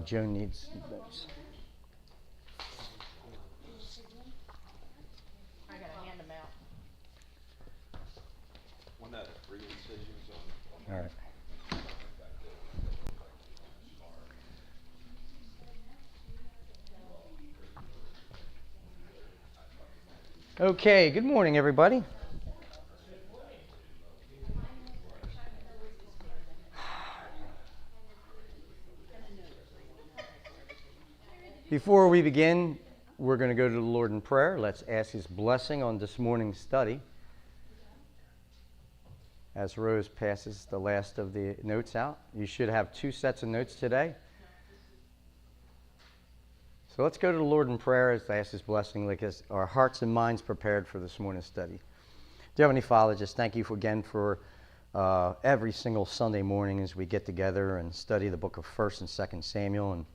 Joe needs those. I gotta hand them out. One of the three incisions on. All right. Okay, good morning, everybody. Before we begin, we're going to go to the Lord in prayer. Let's ask His blessing on this morning's study. As Rose passes the last of the notes out, you should have 2 sets of notes today. So let's go to the Lord in prayer as I ask His blessing, like as our hearts and minds prepared for this morning's study. Dear Heavenly Father, just thank you again for every single Sunday morning as we get together and study the book of 1st and 2nd Samuel. And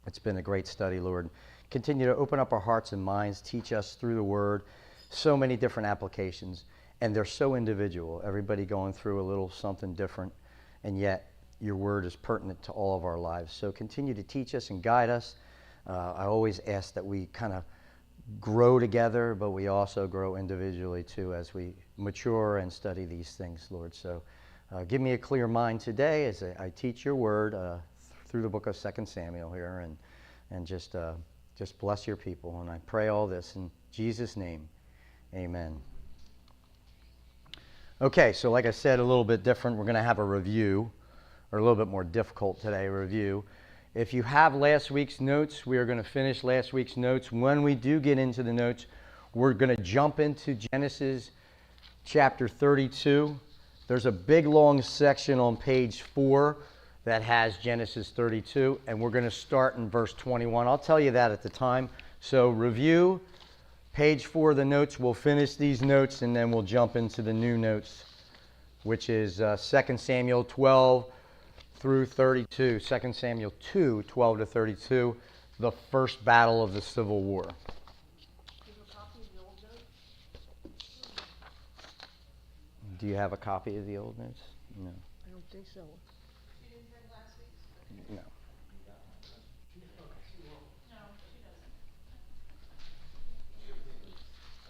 it's been a great study, Lord. Continue to open up our hearts and minds, teach us through the Word, so many different applications. And they're so individual, everybody going through a little something different, and yet your Word is pertinent to all of our lives. So continue to teach us and guide us. I always ask that we kind of grow together, but we also grow individually too as we mature and study these things, Lord. So give me a clear mind today as I teach your Word through the book of 2 Samuel here, and just bless your people. And I pray all this in Jesus' name, amen. Okay, so like I said, a little bit different. We're going to have a review, or a little bit more difficult today, review. If you have last week's notes, we are going to finish last week's notes. When we do get into the notes, we're going to jump into Genesis chapter 32. There's a big long section on page 4 that has Genesis 32, and we're going to start in verse 21. I'll tell you that at the time. So review, page 4 of the notes. We'll finish these notes, and then we'll jump into the new notes, which is 2 Samuel 12 through 32. 2 Samuel 2, 12 to 32, the first battle of the Civil War. Do you have a copy of the old notes? No. I don't think so. No.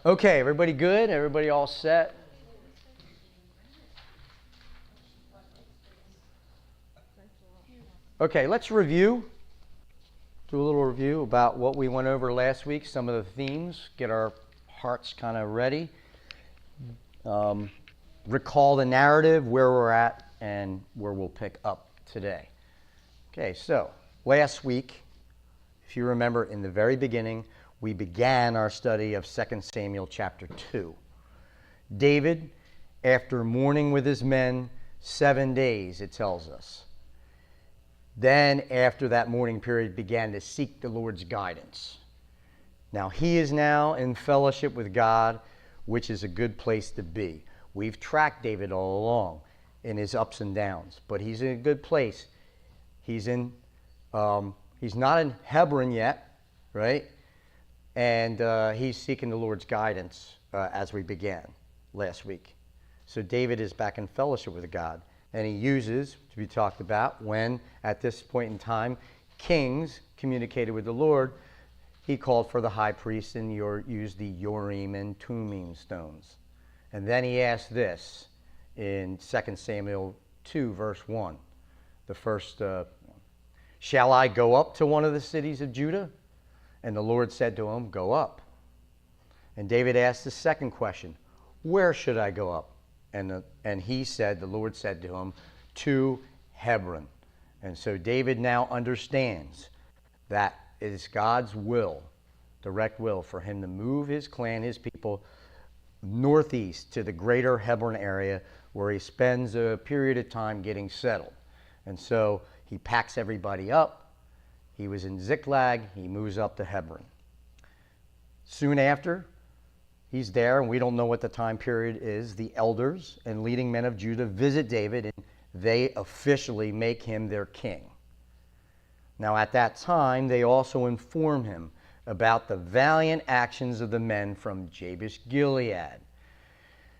Okay, everybody good? Everybody all set? Okay, let's review. Do a little review about what we went over last week, some of the themes, get our hearts kind of ready. Recall the narrative, where we're at, and where we'll pick up today. Okay, so last week, if you remember, in the very beginning, we began our study of 2 Samuel chapter 2. David, after mourning with his men 7 days, it tells us, then after that mourning period began to seek the Lord's guidance. Now he is now in fellowship with God, which is a good place to be. We've tracked David all along in his ups and downs, but he's in a good place. He's not in Hebron yet, right? And he's seeking the Lord's guidance as we began last week. So David is back in fellowship with God. And he uses, to be talked about, when at this point in time, kings communicated with the Lord, he called for the high priest and used the Urim and Thummim stones. And then he asked this in 2 Samuel 2, verse 1. The first, shall I go up to one of the cities of Judah? And the Lord said to him, go up. And David asked the second question, where should I go up? And he said, the Lord said to him, to Hebron. And so David now understands that it is God's will, direct will, for him to move his clan, his people, northeast to the greater Hebron area, where he spends a period of time getting settled. And so he packs everybody up. He was in Ziklag. He moves up to Hebron. Soon after, he's there, and we don't know what the time period is. The elders and leading men of Judah visit David, and they officially make him their king. Now, at that time, they also inform him about the valiant actions of the men from Jabesh Gilead,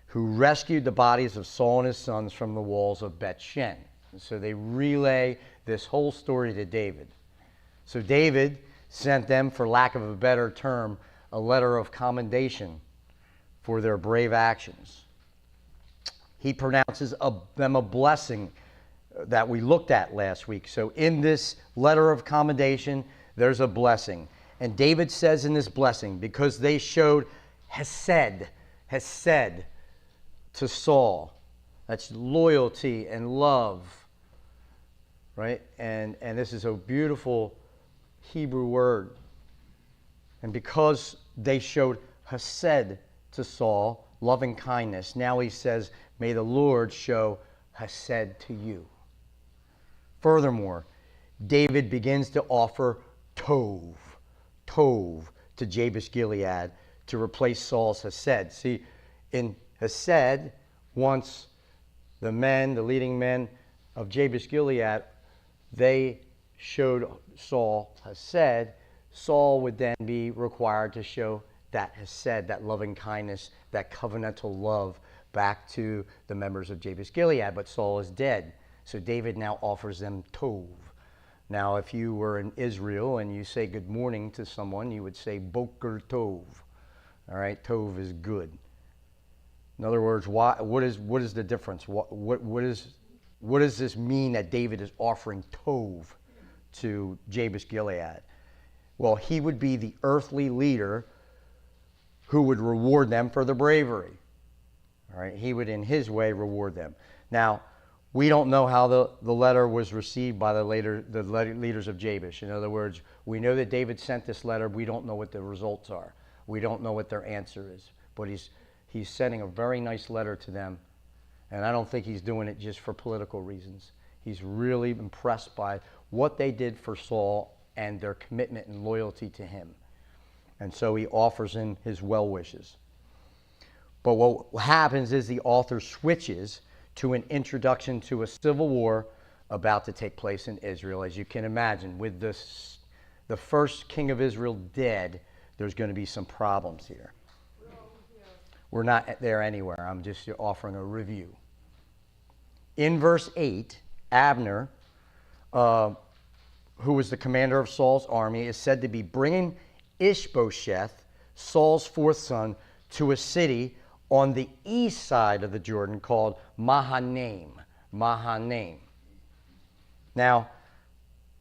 who rescued the bodies of Saul and his sons from the walls of Beth Shen. And so they relay this whole story to David. So David sent them, for lack of a better term, a letter of commendation for their brave actions. He pronounces them a blessing that we looked at last week. So in this letter of commendation, there's a blessing. And David says in this blessing, because they showed hesed to Saul. That's loyalty and love, right? And this is a beautiful Hebrew word. And because they showed hesed to Saul, loving kindness, now he says, may the Lord show hesed to you. Furthermore, David begins to offer tov to Jabesh Gilead to replace Saul's hesed. See, in hesed, once the leading men of Jabesh Gilead, they showed Saul hesed, Saul would then be required to show that hesed, that loving kindness, that covenantal love back to the members of Jabesh Gilead. But Saul is dead. So David now offers them tov. Now, if you were in Israel and you say good morning to someone, you would say boker tov. All right, tov is good. In other words, what is the difference? What does this mean that David is offering tov to Jabesh Gilead? Well, he would be the earthly leader who would reward them for their bravery. All right, he would in his way reward them. Now, we don't know how the letter was received by the leaders of Jabesh. In other words, we know that David sent this letter. We don't know what the results are. We don't know what their answer is. But he's sending a very nice letter to them. And I don't think he's doing it just for political reasons. He's really impressed by what they did for Saul and their commitment and loyalty to him. And so he offers him his well wishes. But what happens is the author switches to an introduction to a civil war about to take place in Israel. As you can imagine, with the first king of Israel dead, there's going to be some problems here. We're not there anywhere. I'm just offering a review. In verse 8, Abner, who was the commander of Saul's army, is said to be bringing Ishbosheth, Saul's fourth son, to a city on the east side of the Jordan called Mahanaim. Now,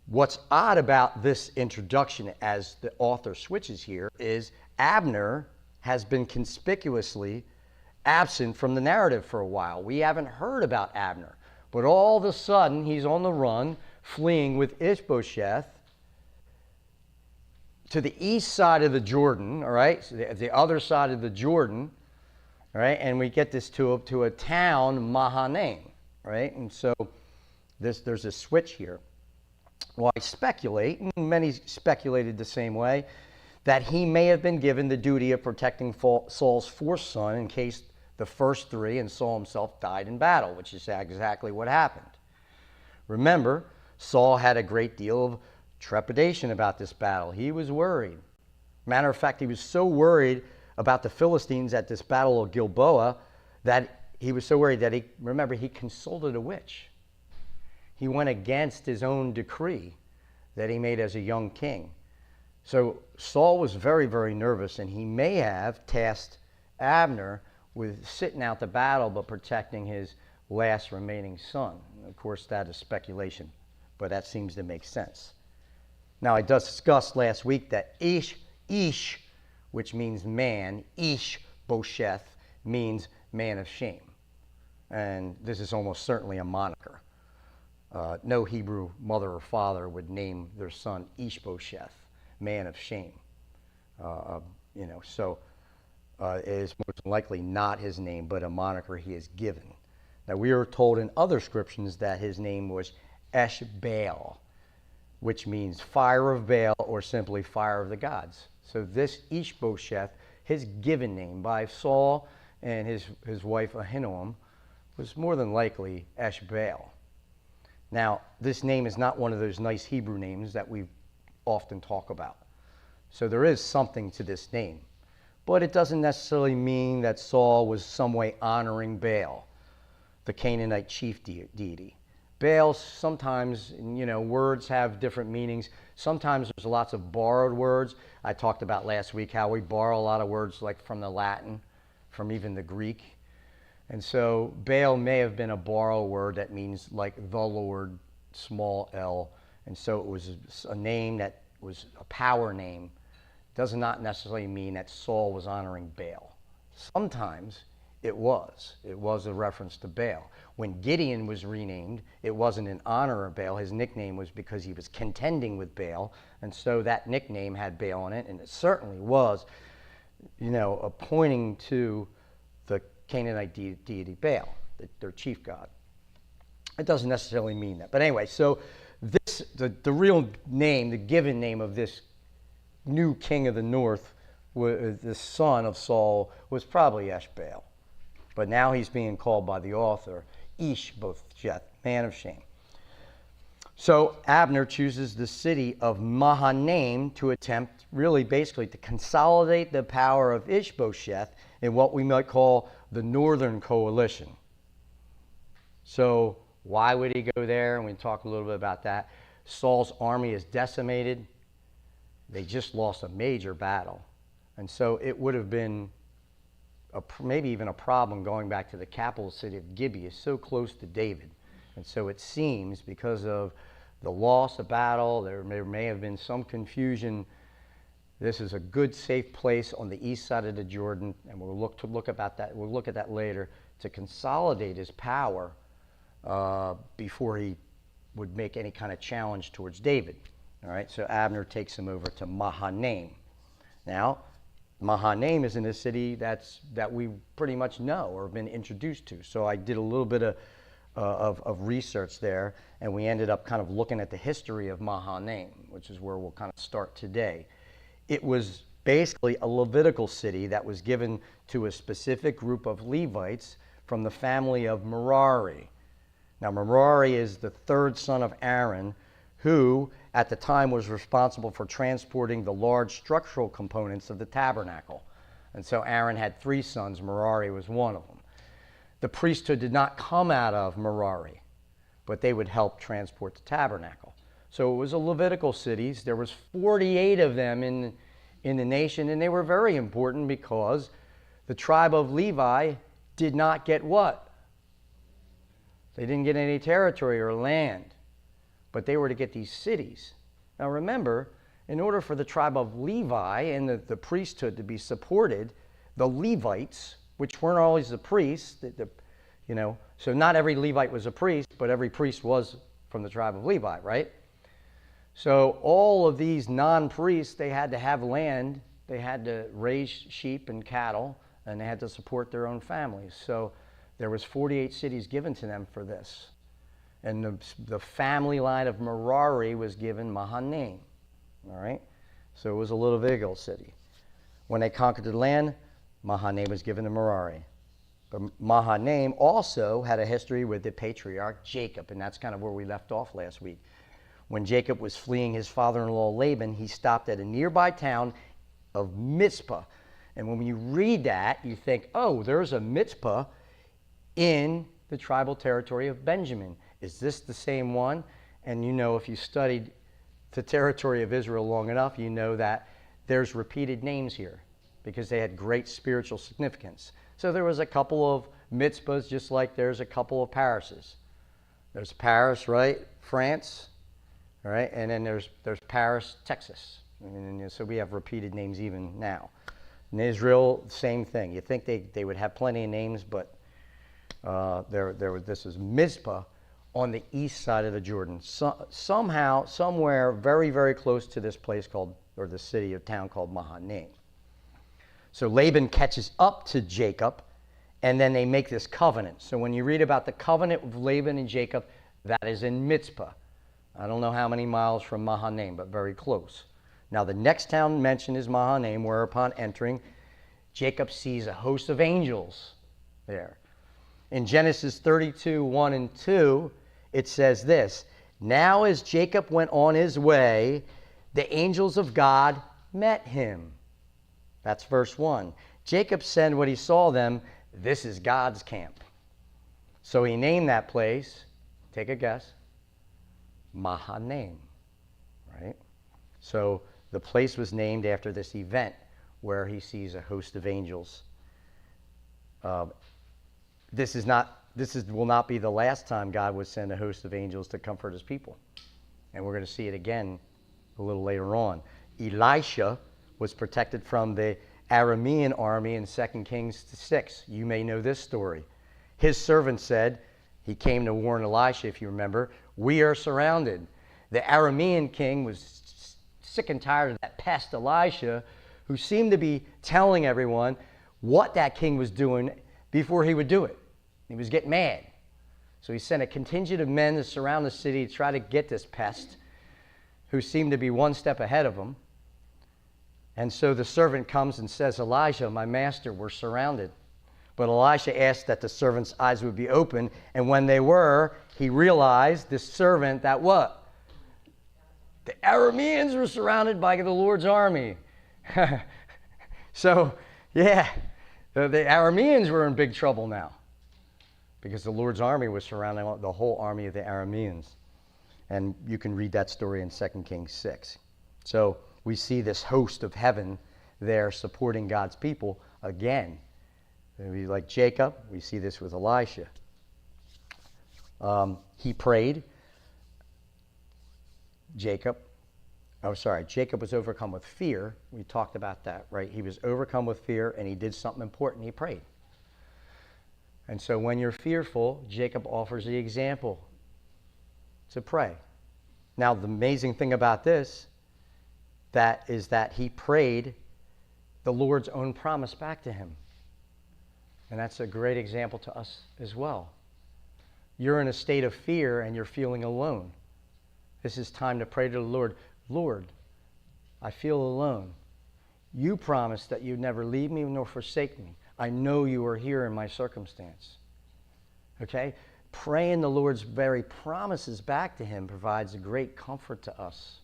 what's odd about this introduction as the author switches here is Abner has been conspicuously absent from the narrative for a while. We haven't heard about Abner. But all of a sudden, he's on the run, fleeing with Ishbosheth to the east side of the Jordan, all right? So the other side of the Jordan, all right? And we get this to a town, Mahanaim, right? And so there's a switch here. Well, I speculate, and many speculated the same way, that he may have been given the duty of protecting Saul's fourth son in case the first three and Saul himself died in battle, which is exactly what happened. Remember, Saul had a great deal of trepidation about this battle. He was worried. Matter of fact, he was so worried about the Philistines at this battle of Gilboa that he was so worried that he consulted a witch. He went against his own decree that he made as a young king. So Saul was very, very nervous, and he may have tasked Abner with sitting out the battle but protecting his last remaining son. Of course, that is speculation, but that seems to make sense. Now, I discussed last week that Ish, which means man, Ish-bosheth means man of shame. And this is almost certainly a moniker. No Hebrew mother or father would name their son Ish-bosheth, man of shame. So it is most likely not his name, but a moniker he is given. Now, we are told in other scriptures that his name was Esh-Baal, which means fire of Baal or simply fire of the gods. So this Ish-bosheth, his given name by Saul and his wife Ahinoam, was more than likely Esh-Baal. Now, this name is not one of those nice Hebrew names that we often talk about. So there is something to this name. But it doesn't necessarily mean that Saul was some way honoring Baal, the Canaanite chief deity. Baal, sometimes, words have different meanings. Sometimes there's lots of borrowed words. I talked about last week how we borrow a lot of words like from the Latin, from even the Greek. And so Baal may have been a borrowed word that means like the Lord, small l. And so it was a name that was a power name. Does not necessarily mean that Saul was honoring Baal. Sometimes it was a reference to Baal. When Gideon was renamed, it wasn't in honor of Baal. His nickname was because he was contending with Baal, and so that nickname had Baal in it, and it certainly was, pointing to the Canaanite deity Baal, their chief god. It doesn't necessarily mean that. But anyway, so the real name, the given name of this new king of the north, the son of Saul, was probably Eshbaal. But now he's being called by the author Ishbosheth, man of shame. So Abner chooses the city of Mahanaim to attempt, really basically, to consolidate the power of Ishbosheth in what we might call the northern coalition. So why would he go there? And we talk a little bit about that. Saul's army is decimated. They just lost a major battle. And so it would have been maybe even a problem going back to the capital city of Gibeah, so close to David. And so it seems, because of the loss of battle, there may have been some confusion. This is a good, safe place on the east side of the Jordan, and we'll look at that later, to consolidate his power before he would make any kind of challenge towards David. All right, so Abner takes him over to Mahanaim. Now, Mahanaim is in a city that we pretty much know or have been introduced to. So I did a little bit of research there, and we ended up kind of looking at the history of Mahanaim, which is where we'll kind of start today. It was basically a Levitical city that was given to a specific group of Levites from the family of Merari. Now, Merari is the third son of Aaron, who at the time was responsible for transporting the large structural components of the tabernacle. And so Aaron had 3 sons. Merari was one of them. The priesthood did not come out of Merari, but they would help transport the tabernacle. So it was a Levitical cities. There was 48 of them in the nation, and they were very important because the tribe of Levi did not get what? They didn't get any territory or land, but they were to get these cities. Now remember, in order for the tribe of Levi and the priesthood to be supported, the Levites, which weren't always the priests, so not every Levite was a priest, but every priest was from the tribe of Levi, right? So all of these non-priests, they had to have land, they had to raise sheep and cattle, and they had to support their own families. So there was 48 cities given to them for this. And the family line of Merari was given Mahanaim. All right? So it was a Levitical city. When they conquered the land, Mahanaim was given to Merari. But Mahanaim also had a history with the patriarch Jacob, and that's kind of where we left off last week. When Jacob was fleeing his father-in-law Laban, he stopped at a nearby town of Mizpah. And when you read that, you think, oh, there's a Mizpah in the tribal territory of Benjamin. Is this the same one? And if you studied the territory of Israel long enough, you know that there's repeated names here because they had great spiritual significance. So there was a couple of Mizpahs, just like there's a couple of Parises. There's Paris, right? France, all right? And then there's Paris, Texas. And so we have repeated names even now. In Israel, same thing. You think they would have plenty of names, but this is Mizpah on the east side of the Jordan. Somehow, somewhere very, very close to this place the city or town called Mahanaim. So Laban catches up to Jacob, and then they make this covenant. So when you read about the covenant of Laban and Jacob, that is in Mizpah. I don't know how many miles from Mahanaim, but very close. Now the next town mentioned is Mahanaim, where upon entering, Jacob sees a host of angels there. In Genesis 32, 1 and 2, it says this: Now as Jacob went on his way, the angels of God met him. That's verse 1. Jacob said when he saw them, this is God's camp. So he named that place Take a guess. Mahanaim, right? So the place was named after this event where he sees a host of angels. This will not be the last time God would send a host of angels to comfort his people. And we're going to see it again a little later on. Elisha was protected from the Aramean army in 2 Kings 6. You may know this story. His servant said, he came to warn Elisha, if you remember, we are surrounded. The Aramean king was sick and tired of that pest Elisha, who seemed to be telling everyone what that king was doing before he would do it. He was getting mad. So he sent a contingent of men to surround the city to try to get this pest, who seemed to be one step ahead of him. And so the servant comes and says, Elijah, my master, we're surrounded. But Elisha asked that the servant's eyes would be open, and when they were, he realized, this servant, that what? The Arameans were surrounded by the Lord's army. So, yeah, the Arameans were in big trouble now, because the Lord's army was surrounding the whole army of the Arameans. And you can read that story in 2 Kings 6. So we see this host of heaven there supporting God's people again. Like Jacob, we see this with Elisha. He prayed. Jacob was overcome with fear. We talked about that, right? He was overcome with fear, and he did something important. He prayed. And so when you're fearful, Jacob offers the example to pray. Now, the amazing thing about this is that he prayed the Lord's own promise back to him. And that's a great example to us as well. You're in a state of fear and you're feeling alone. This is time to pray to the Lord. Lord, I feel alone. You promised that you'd never leave me nor forsake me. I know you are here in my circumstance. Okay? Praying the Lord's very promises back to him provides a great comfort to us.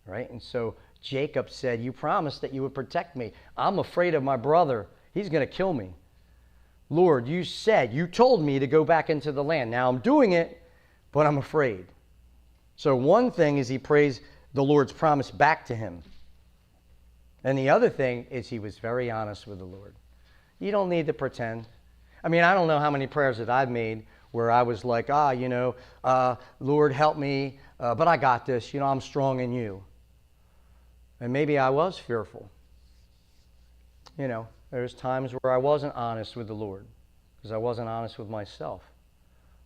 Right? And so Jacob said, you promised that you would protect me. I'm afraid of my brother. He's going to kill me. Lord, you told me to go back into the land. Now I'm doing it, but I'm afraid. So one thing is he prays the Lord's promise back to him. And the other thing is he was very honest with the Lord. You don't need to pretend. I mean, I don't know how many prayers that I've made where I was like, Lord, help me, but I got this. I'm strong in you. And maybe I was fearful. There's times where I wasn't honest with the Lord because I wasn't honest with myself.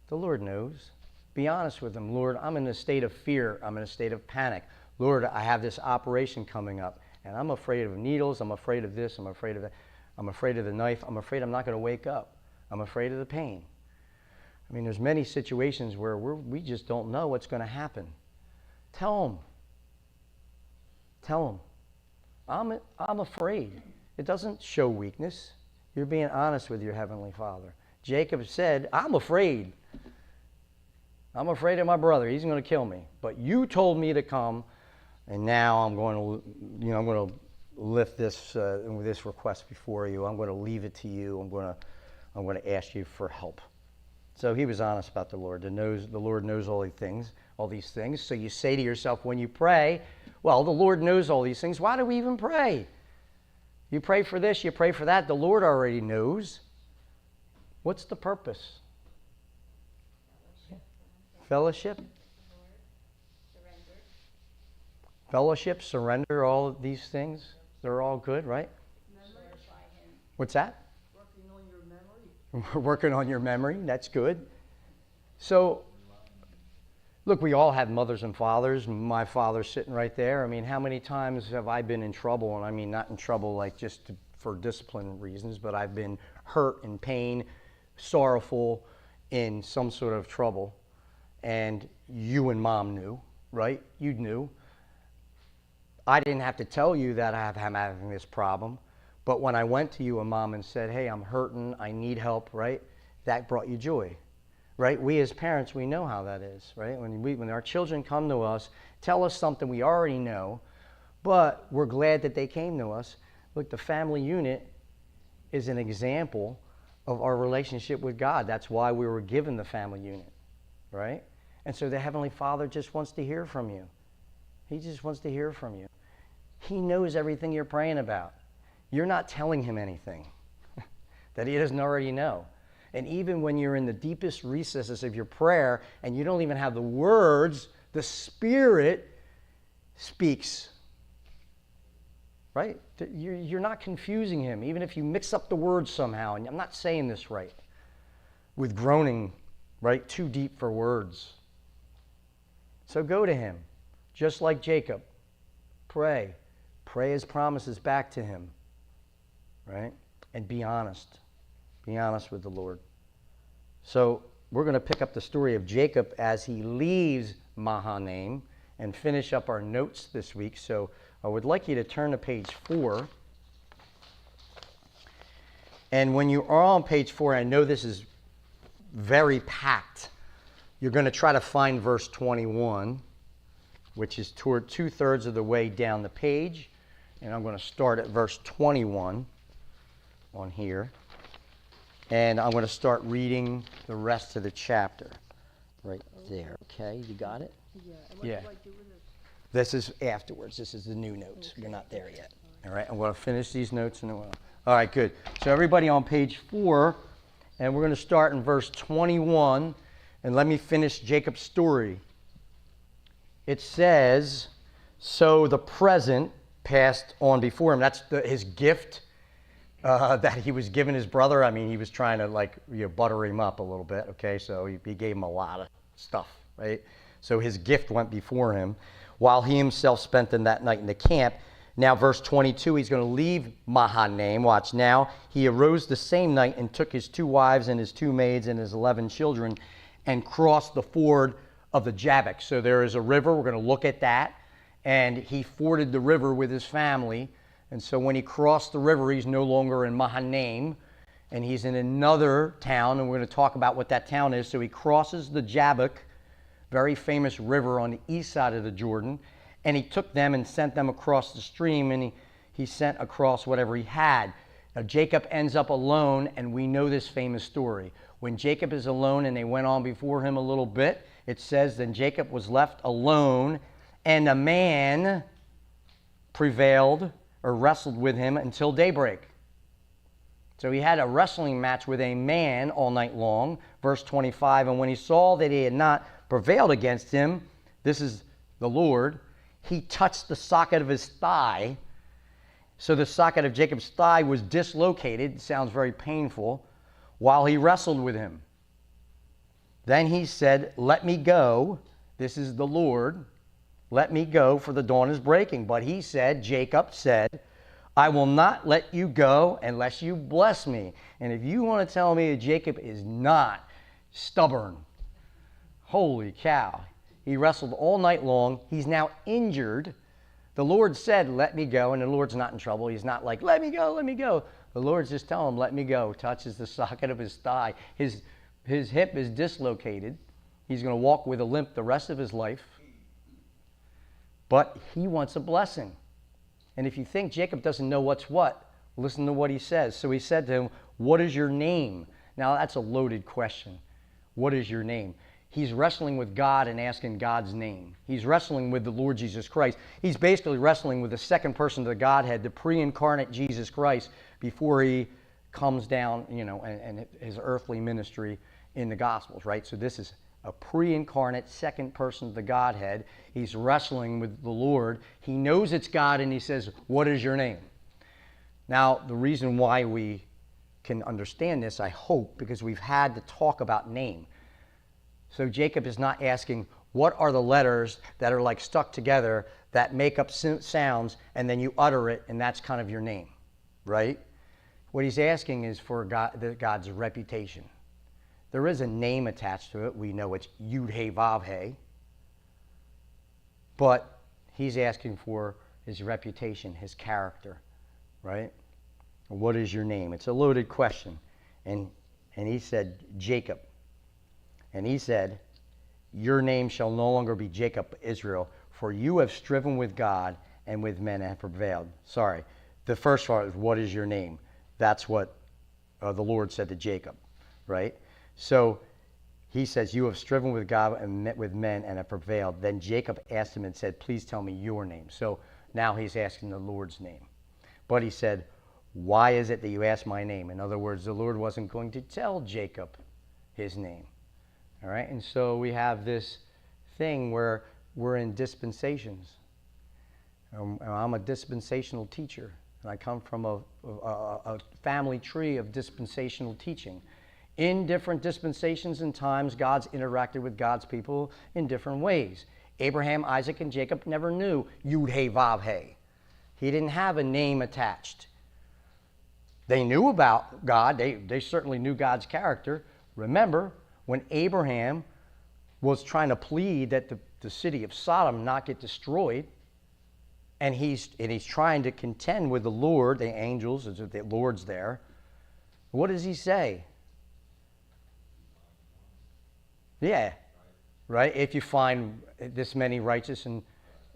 The Lord knows. Be honest with him. Lord, I'm in a state of fear. I'm in a state of panic. Lord, I have this operation coming up, and I'm afraid of needles. I'm afraid of this. I'm afraid of that. I'm afraid of the knife. I'm afraid I'm not going to wake up. I'm afraid of the pain. I mean, there's many situations where we just don't know what's going to happen. Tell him. Tell him. I'm afraid. It doesn't show weakness. You're being honest with your Heavenly Father. Jacob said, I'm afraid. I'm afraid of my brother. He's going to kill me. But you told me to come, and now I'm going to lift this request before you. I'm going to leave it to you. I'm going to ask you for help. So he was honest about the Lord. The Lord knows all these things. So you say to yourself when you pray, well, the Lord knows all these things. Why do we even pray? You pray for this, you pray for that. The Lord already knows. What's the purpose? Fellowship? Fellowship, surrender, all of these things. They're all good, right? What's that? Working on your memory. Working on your memory. That's good. So, look, we all have mothers and fathers. My father's sitting right there. I mean, how many times have I been in trouble? And I mean, not in trouble like just for discipline reasons, but I've been hurt, in pain, sorrowful, in some sort of trouble. And you and Mom knew, right? You knew. I didn't have to tell you that I'm having this problem. But when I went to you and Mom and said, hey, I'm hurting, I need help, right? That brought you joy. Right? We as parents, we know how that is, right? When our children come to us, tell us something we already know, but we're glad that they came to us. Look, the family unit is an example of our relationship with God. That's why we were given the family unit. right? And so the Heavenly Father just wants to hear from you. He just wants to hear from you. He knows everything you're praying about. You're not telling him anything that he doesn't already know. And even when you're in the deepest recesses of your prayer and you don't even have the words, the Spirit speaks. Right? You're not confusing him, even if you mix up the words somehow. And I'm not saying this right. With groaning, right? Too deep for words. So go to him, just like Jacob. Pray. Pray his promises back to him. Right? And be honest. Be honest with the Lord. So we're going to pick up the story of Jacob as he leaves Mahanaim and finish up our notes this week. So I would like you to turn to page 4. And when you are on page 4, I know this is very packed. You're going to try to find verse 21, which is toward 2/3 of the way down the page. And I'm going to start at verse 21 on here. And I'm going to start reading the rest of the chapter right there. Okay, you got it? Yeah. And what Yeah. do I do with this? This is afterwards. This is the new notes. You're not there yet. All right, I'm going to finish these notes and then we'll... All right, good. So everybody on page 4, and we're going to start in verse 21, and let me finish Jacob's story. It says, so the present passed on before him. That's his gift that he was giving his brother. I mean, he was trying to butter him up a little bit, okay? So he gave him a lot of stuff, right? So his gift went before him, while he himself spent that night in the camp. Now, verse 22, he's going to leave Mahanaim. Watch now. He arose the same night and took his 2 wives and his 2 maids and his 11 children and crossed the ford of the Jabbok. So there is a river. We're going to look at that. And he forded the river with his family. And so when he crossed the river, he's no longer in Mahanaim, and he's in another town, and we're going to talk about what that town is. So he crosses the Jabbok, very famous river on the east side of the Jordan, and he took them and sent them across the stream, and he sent across whatever he had. Now Jacob ends up alone, and we know this famous story. When Jacob is alone and they went on before him a little bit, it says, then Jacob was left alone, and a man prevailed or wrestled with him until daybreak. So he had a wrestling match with a man all night long. Verse 25, and when he saw that he had not prevailed against him, this is the Lord, he touched the socket of his thigh. So the socket of Jacob's thigh was dislocated. It sounds very painful. While he wrestled with him. Then he said, let me go. This is the Lord. Let me go, for the dawn is breaking. But he said, Jacob said, I will not let you go unless you bless me. And if you want to tell me that Jacob is not stubborn, holy cow. He wrestled all night long. He's now injured. The Lord said, let me go. And the Lord's not in trouble. He's not like, let me go, let me go. The Lord's just telling him, let me go. Touches the socket of his thigh. His hip is dislocated. He's going to walk with a limp the rest of his life. But he wants a blessing. And if you think Jacob doesn't know what's what, listen to what he says. So he said to him, what is your name? Now that's a loaded question. What is your name? He's wrestling with God and asking God's name. He's wrestling with the Lord Jesus Christ. He's basically wrestling with the second person of the Godhead, the pre-incarnate Jesus Christ, before he comes down, and his earthly ministry in the Gospels, right? So this is a pre-incarnate second person of the Godhead. He's wrestling with the Lord. He knows it's God, and he says, what is your name? Now, the reason why we can understand this, I hope, because we've had to talk about name. So Jacob is not asking, what are the letters that are like stuck together that make up sounds, and then you utter it, and that's kind of your name, right? What he's asking is for God's reputation. There is a name attached to it. We know it's Yud-He-Vav-He. But he's asking for his reputation, his character, right? What is your name? It's a loaded question. And he said, Jacob. And he said, your name shall no longer be Jacob, but Israel, for you have striven with God and with men and have prevailed. Sorry. The first part is, what is your name? That's what the Lord said to Jacob, right? So he says, you have striven with God and met with men and have prevailed. Then Jacob asked him and said, please tell me your name. So now he's asking the Lord's name. But he said, why is it that you ask my name? In other words, the Lord wasn't going to tell Jacob his name. All right? And so we have this thing where we're in dispensations. I'm a dispensational teacher, and I come from a family tree of dispensational teaching. In different dispensations and times, God's interacted with God's people in different ways. Abraham, Isaac, and Jacob never knew Yud-He-Vav-He. He didn't have a name attached. They knew about God. They certainly knew God's character. Remember, when Abraham was trying to plead that the city of Sodom not get destroyed, and he's trying to contend with the Lord, the angels, as if the Lord's there, what does he say? Yeah, right? If you find this many righteous and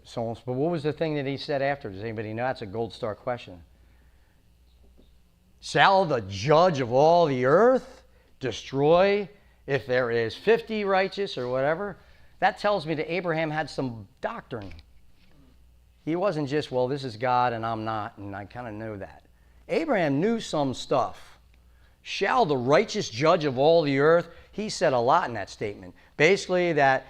so on. But what was the thing that he said after? Does anybody know? That's a gold star question. Shall the judge of all the earth destroy if there is 50 righteous or whatever? That tells me that Abraham had some doctrine. He wasn't just, well, this is God and I'm not, and I kind of know that. Abraham knew some stuff. Shall the righteous judge of all the earth? He said a lot in that statement. Basically that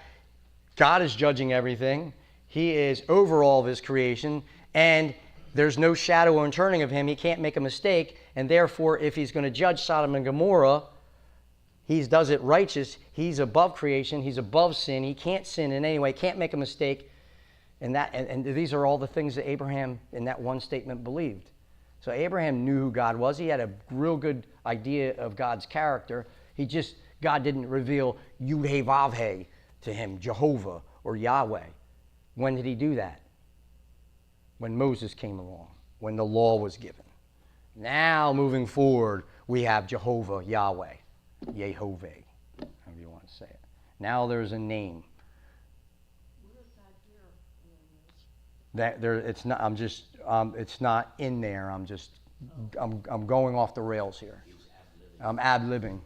God is judging everything. He is over all of his creation, and there's no shadow or turning of him. He can't make a mistake, and therefore if he's going to judge Sodom and Gomorrah, he does it righteous. He's above creation. He's above sin. He can't sin in any way, can't make a mistake. And these are all the things that Abraham in that one statement believed. So Abraham knew who God was. He had a real good idea of God's character. God didn't reveal Yud-He-Vav-He to him, Jehovah or Yahweh. When did he do that? When Moses came along, when the law was given. Now, moving forward, we have Jehovah, Yahweh, Yehovah, however you want to say it. Now there's a name. It's not. I'm just. It's not in there. I'm going off the rails here. I'm ad-libbing.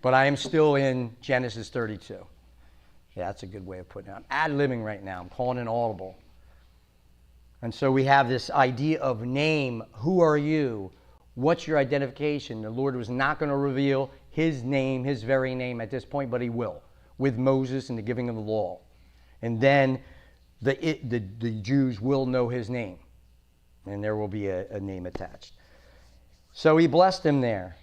But I am still in Genesis 32. Yeah, that's a good way of putting it. I'm ad-libbing right now. I'm calling an audible. And so we have this idea of name. Who are you? What's your identification? The Lord was not going to reveal his name, his very name at this point, but he will, with Moses and the giving of the law. And then the Jews will know his name, and there will be a name attached. So he blessed him there.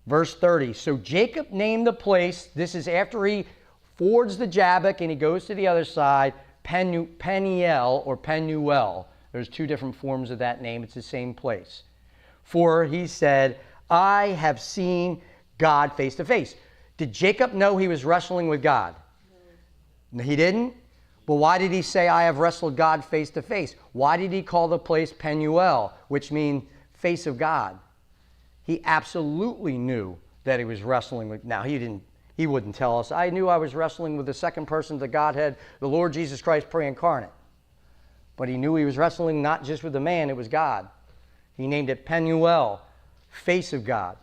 Verse 30, so Jacob named the place, this is after he fords the Jabbok and he goes to the other side, Peniel or Penuel. There's two different forms of that name. It's the same place. For he said, I have seen God face to face. Did Jacob know he was wrestling with God? No. He didn't? But why did he say, I have wrestled God face to face? Why did he call the place Penuel, which means face of God? He absolutely knew that he was wrestling with. Now, he wouldn't tell us, I knew I was wrestling with the second person of the Godhead, the Lord Jesus Christ pre-incarnate. But he knew he was wrestling not just with the man, it was God. He named it Penuel, face of God.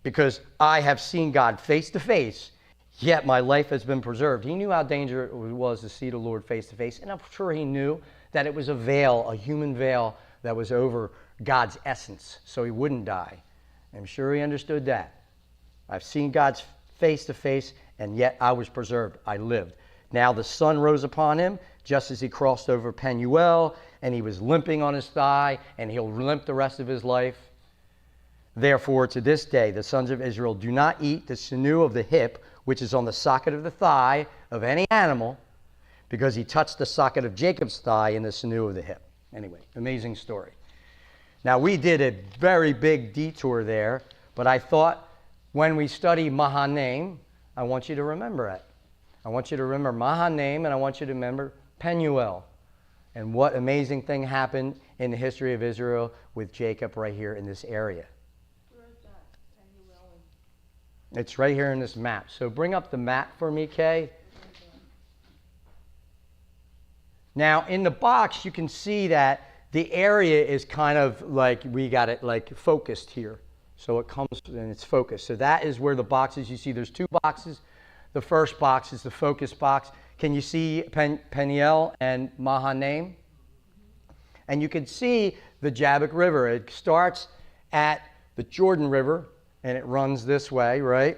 Because I have seen God face to face, yet my life has been preserved. He knew how dangerous it was to see the Lord face to face. And I'm sure he knew that it was a veil, a human veil that was over God's essence, so he wouldn't die. I'm sure he understood that. I've seen God's face to face, and yet I was preserved. I lived. Now the sun rose upon him just as he crossed over Penuel, and he was limping on his thigh, and he'll limp the rest of his life. Therefore, to this day, the sons of Israel do not eat the sinew of the hip, which is on the socket of the thigh of any animal, because he touched the socket of Jacob's thigh in the sinew of the hip. Anyway, amazing story. Now, we did a very big detour there, but I thought when we study Mahanaim, I want you to remember it. I want you to remember Mahanaim, and I want you to remember Penuel. And what amazing thing happened in the history of Israel with Jacob right here in this area. Where is that? Penuel and It's right here in this map. So bring up the map for me, Kay. Now, in the box, you can see that the area is kind of like, we got it like focused here. So it comes and it's focused. So that is where the boxes, you see there's two boxes. The first box is the focus box. Can you see Peniel and Mahanaim? And you can see the Jabbok River. It starts at the Jordan River and it runs this way, right?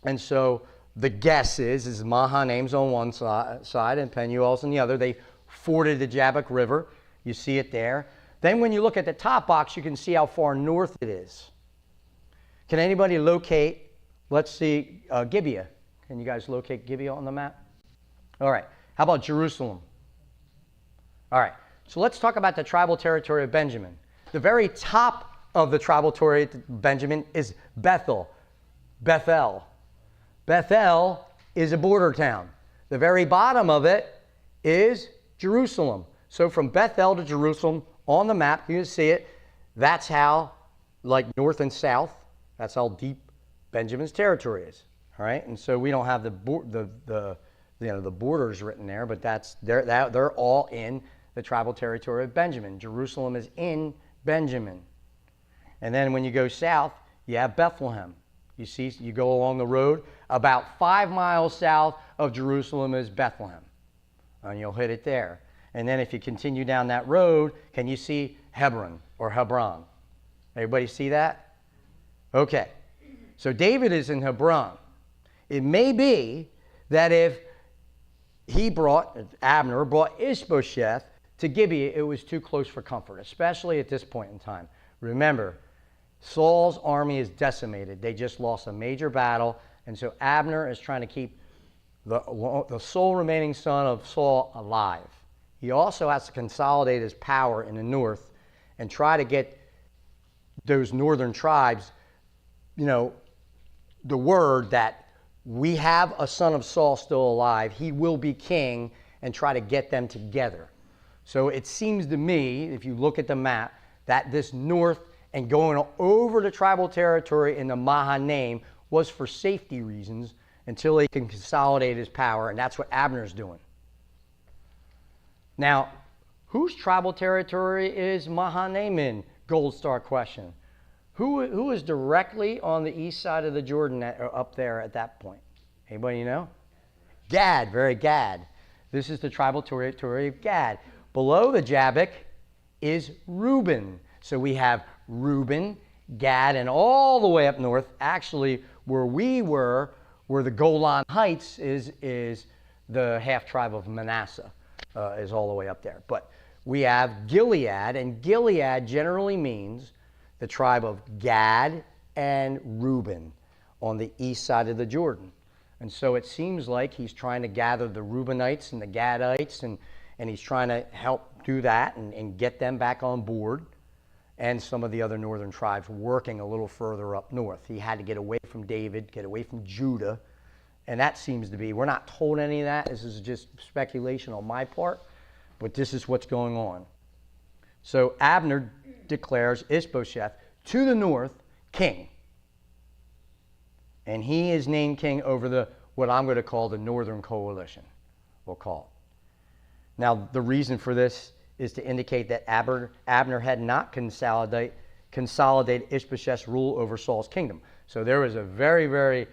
And so the guess is Mahanaim's on one side and Penuel's on the other. They forded the Jabbok River. You see it there. Then when you look at the top box, you can see how far north it is. Can anybody locate, let's see, Gibeah? Can you guys locate Gibeah on the map? All right. How about Jerusalem? All right. So let's talk about the tribal territory of Benjamin. The very top of the tribal territory of Benjamin is Bethel. Bethel is a border town. The very bottom of it is Jerusalem. So from Bethel to Jerusalem on the map, you can see it. That's how, like north and south, that's how deep Benjamin's territory is. All right, and so we don't have the borders written there, but they're all in the tribal territory of Benjamin. Jerusalem is in Benjamin. And then when you go south, you have Bethlehem. You see, you go along the road, about 5 miles south of Jerusalem is Bethlehem. And you'll hit it there. And then if you continue down that road, can you see Hebron or Hebron? Everybody see that? Okay. So David is in Hebron. It may be that if Abner brought Ishbosheth to Gibeah, it was too close for comfort, especially at this point in time. Remember, Saul's army is decimated. They just lost a major battle, and so Abner is trying to keep the sole remaining son of Saul alive. He also has to consolidate his power in the north and try to get those northern tribes, the word that we have a son of Saul still alive, he will be king, and try to get them together. So it seems to me, if you look at the map, that this north and going over the tribal territory in the Mahanaim was for safety reasons until he can consolidate his power, and that's what Abner's doing. Now, whose tribal territory is Mahanaim in? Gold star question. Who is directly on the east side of the Jordan up there at that point? Anybody know? Gad, very Gad. This is the tribal territory of Gad. Below the Jabbok is Reuben. So we have Reuben, Gad, and all the way up north, actually where we were, where the Golan Heights is the half tribe of Manasseh, is all the way up there. But we have Gilead, and Gilead generally means the tribe of Gad and Reuben on the east side of the Jordan. And so it seems like he's trying to gather the Reubenites and the Gadites, and he's trying to help do that and get them back on board, and some of the other northern tribes working a little further up north. He had to get away from David, get away from Judah, and that seems to be, we're not told any of that. This is just speculation on my part, but this is what's going on. So Abner declares Ishbosheth to the north king. And he is named king over what I'm going to call the Northern Coalition, we'll call it. Now, the reason for this is to indicate that Abner had not consolidated Ishbosheth's rule over Saul's kingdom. So there was a very, very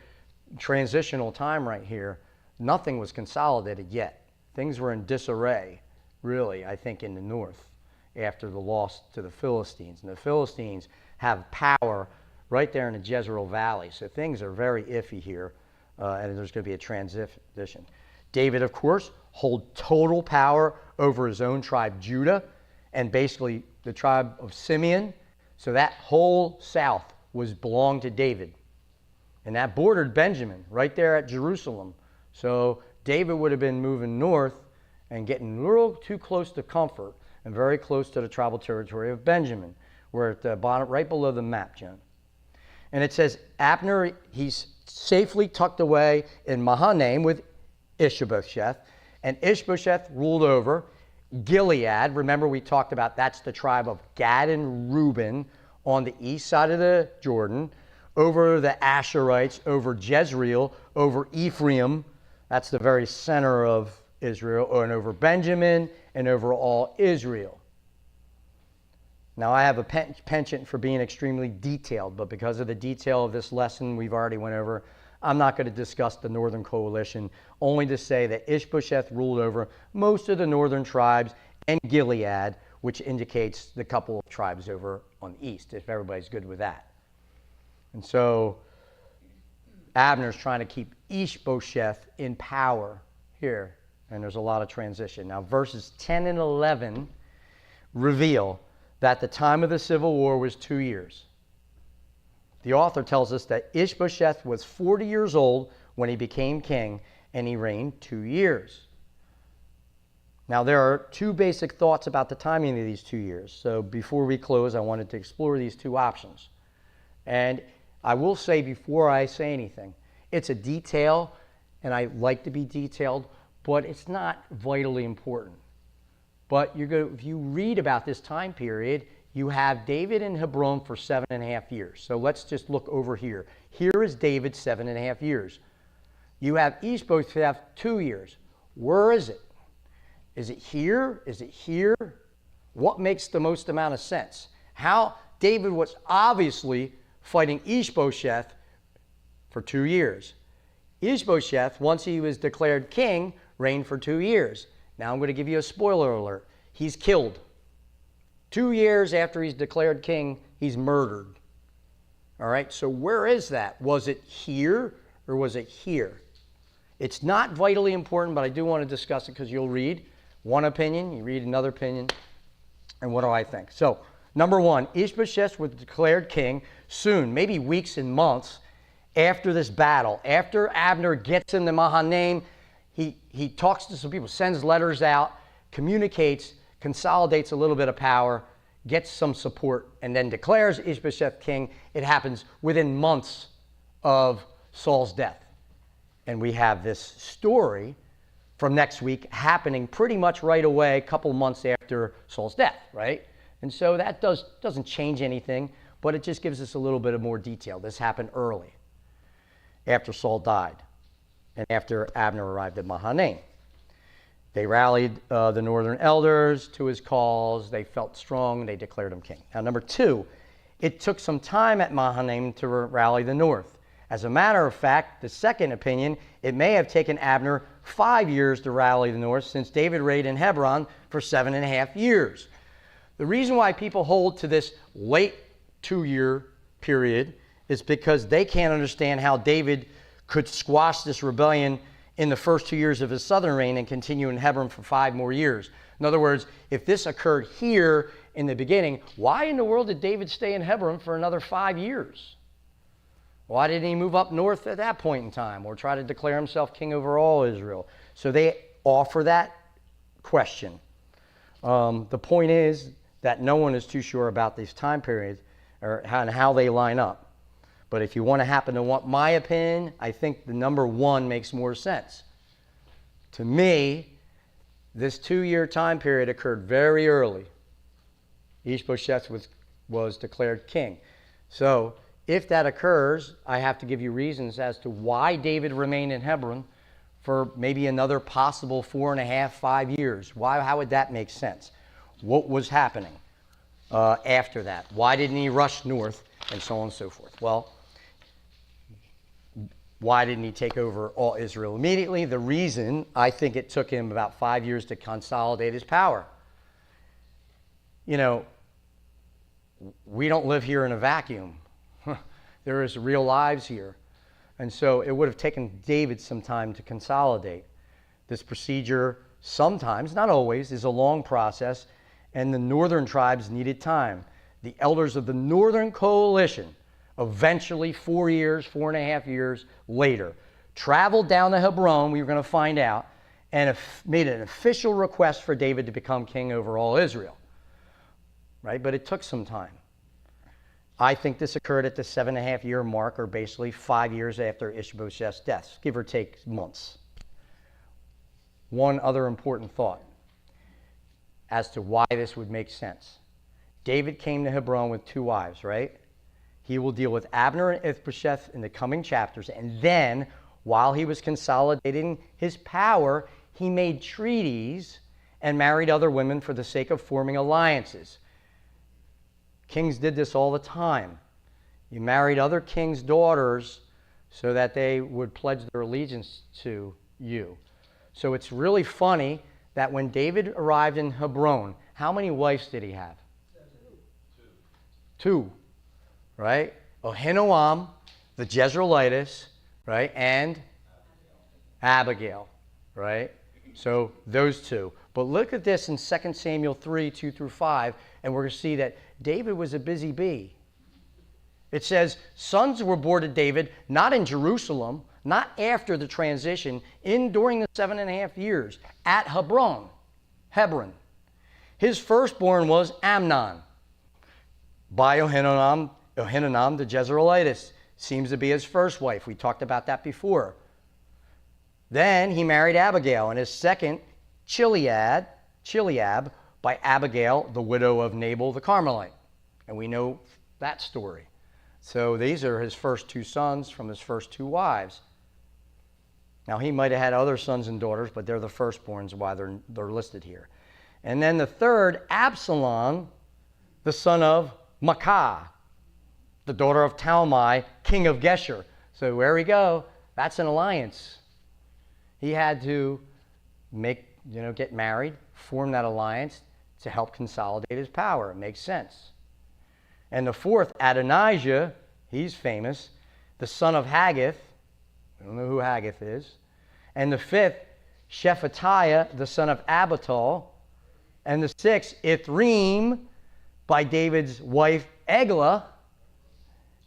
transitional time right here. Nothing was consolidated yet. Things were in disarray, really, I think, in the north after the loss to the Philistines. And the Philistines have power right there in the Jezreel Valley. So things are very iffy here, and there's going to be a transition. David, of course, hold total power over his own tribe, Judah, and basically the tribe of Simeon. So that whole south belonged to David. And that bordered Benjamin right there at Jerusalem. So David would have been moving north and getting a little too close to comfort and very close to the tribal territory of Benjamin. We're at the bottom, right below the map, John. And it says Abner, he's safely tucked away in Mahanaim with Ishbosheth. And Ishbosheth ruled over Gilead. Remember, we talked about that's the tribe of Gad and Reuben on the east side of the Jordan, over the Asherites, over Jezreel, over Ephraim. That's the very center of Israel, and over Benjamin, and over all Israel. Now, I have a penchant for being extremely detailed, but because of the detail of this lesson we've already went over, I'm not going to discuss the Northern Coalition, only to say that Ishbosheth ruled over most of the northern tribes and Gilead, which indicates the couple of tribes over on the east, if everybody's good with that. And so Abner's trying to keep Ishbosheth in power here, and there's a lot of transition. Now, verses 10 and 11 reveal that the time of the civil war was 2 years. The author tells us that Ishbosheth was 40 years old when he became king, and he reigned 2 years. Now, there are two basic thoughts about the timing of these 2 years. So before we close, I wanted to explore these two options. And I will say before I say anything, it's a detail, and I like to be detailed, but it's not vitally important. But if you read about this time period, you have David in Hebron for 7.5 years. So let's just look over here. Here is David, 7.5 years. You have Ishbosheth 2 years. Where is it? Is it here? Is it here? What makes the most amount of sense? How David was obviously fighting Ishbosheth for 2 years. Ishbosheth, once he was declared king, reigned for 2 years. Now I'm going to give you a spoiler alert. He's killed. 2 years after he's declared king, he's murdered. All right, so where is that? Was it here or was it here? It's not vitally important, but I do want to discuss it because you'll read one opinion, you read another opinion, and what do I think? So, number one, Ishbosheth was declared king soon, maybe weeks and months after this battle. After Abner gets into Mahanaim, he talks to some people, sends letters out, communicates, consolidates a little bit of power, gets some support, and then declares Ishbosheth king. It happens within months of Saul's death. And we have this story from next week happening pretty much right away, a couple months after Saul's death, right? And so that doesn't change anything, but it just gives us a little bit of more detail. This happened early, after Saul died, and after Abner arrived at Mahanaim. They rallied the northern elders to his cause. They felt strong. They declared him king. Now, number two, it took some time at Mahanaim to rally the north. As a matter of fact, the second opinion, it may have taken Abner 5 years to rally the north, since David reigned in Hebron for 7.5 years. The reason why people hold to this late 2-year period is because they can't understand how David could squash this rebellion in the first 2 years of his southern reign and continue in Hebron for 5 more years. In other words, if this occurred here in the beginning, why in the world did David stay in Hebron for another 5 years? Why didn't he move up north at that point in time or try to declare himself king over all Israel? So they offer that question. The point is that no one is too sure about these time periods and how they line up. But if you want to happen to want my opinion, I think the number one makes more sense. To me, this 2-year time period occurred very early. Ishbosheth was declared king. So if that occurs, I have to give you reasons as to why David remained in Hebron for maybe another possible 4.5, 5 years. How would that make sense? What was happening after that? Why didn't he rush north, and so on and so forth? Well, why didn't he take over all Israel immediately? The reason, I think it took him about 5 years to consolidate his power. You know, we don't live here in a vacuum. There is real lives here. And so it would have taken David some time to consolidate. This procedure sometimes, not always, is a long process, and the northern tribes needed time. The elders of the northern coalition eventually 4.5 years later, traveled down to Hebron, we were going to find out, and made an official request for David to become king over all Israel. Right? But it took some time. I think this occurred at the 7.5-year mark, or basically 5 years after Ishbosheth's death, give or take months. One other important thought as to why this would make sense. David came to Hebron with 2 wives, right? He will deal with Abner and Ishbosheth in the coming chapters, and then, while he was consolidating his power, he made treaties and married other women for the sake of forming alliances. Kings did this all the time. You married other kings' daughters so that they would pledge their allegiance to you. So it's really funny that when David arrived in Hebron, how many wives did he have? Two, right? Ahinoam, the Jezreelitess, right? And Abigail, right? So those two. But look at this in 2 Samuel 3, 2 through 5, and we're going to see that David was a busy bee. It says, sons were born to David, not in Jerusalem, not after the transition, during the 7.5 years, at Hebron. His firstborn was Amnon, by Ahinoam the Jezreelitess. Seems to be his first wife. We talked about that before. Then he married Abigail, and his second, Chileab, by Abigail, the widow of Nabal the Carmelite. And we know that story. So these are his first two sons from his first two wives. Now he might have had other sons and daughters, but they're the firstborns, why they're listed here. And then the third, Absalom, the son of Maacah, the daughter of Talmai, king of Geshur. So there we go. That's an alliance. He had to get married, form that alliance to help consolidate his power. It makes sense. And the fourth, Adonijah, he's famous, the son of Haggith. We don't know who Haggith is. And the fifth, Shephatiah, the son of Abital. And the sixth, Ithream, by David's wife, Eglah.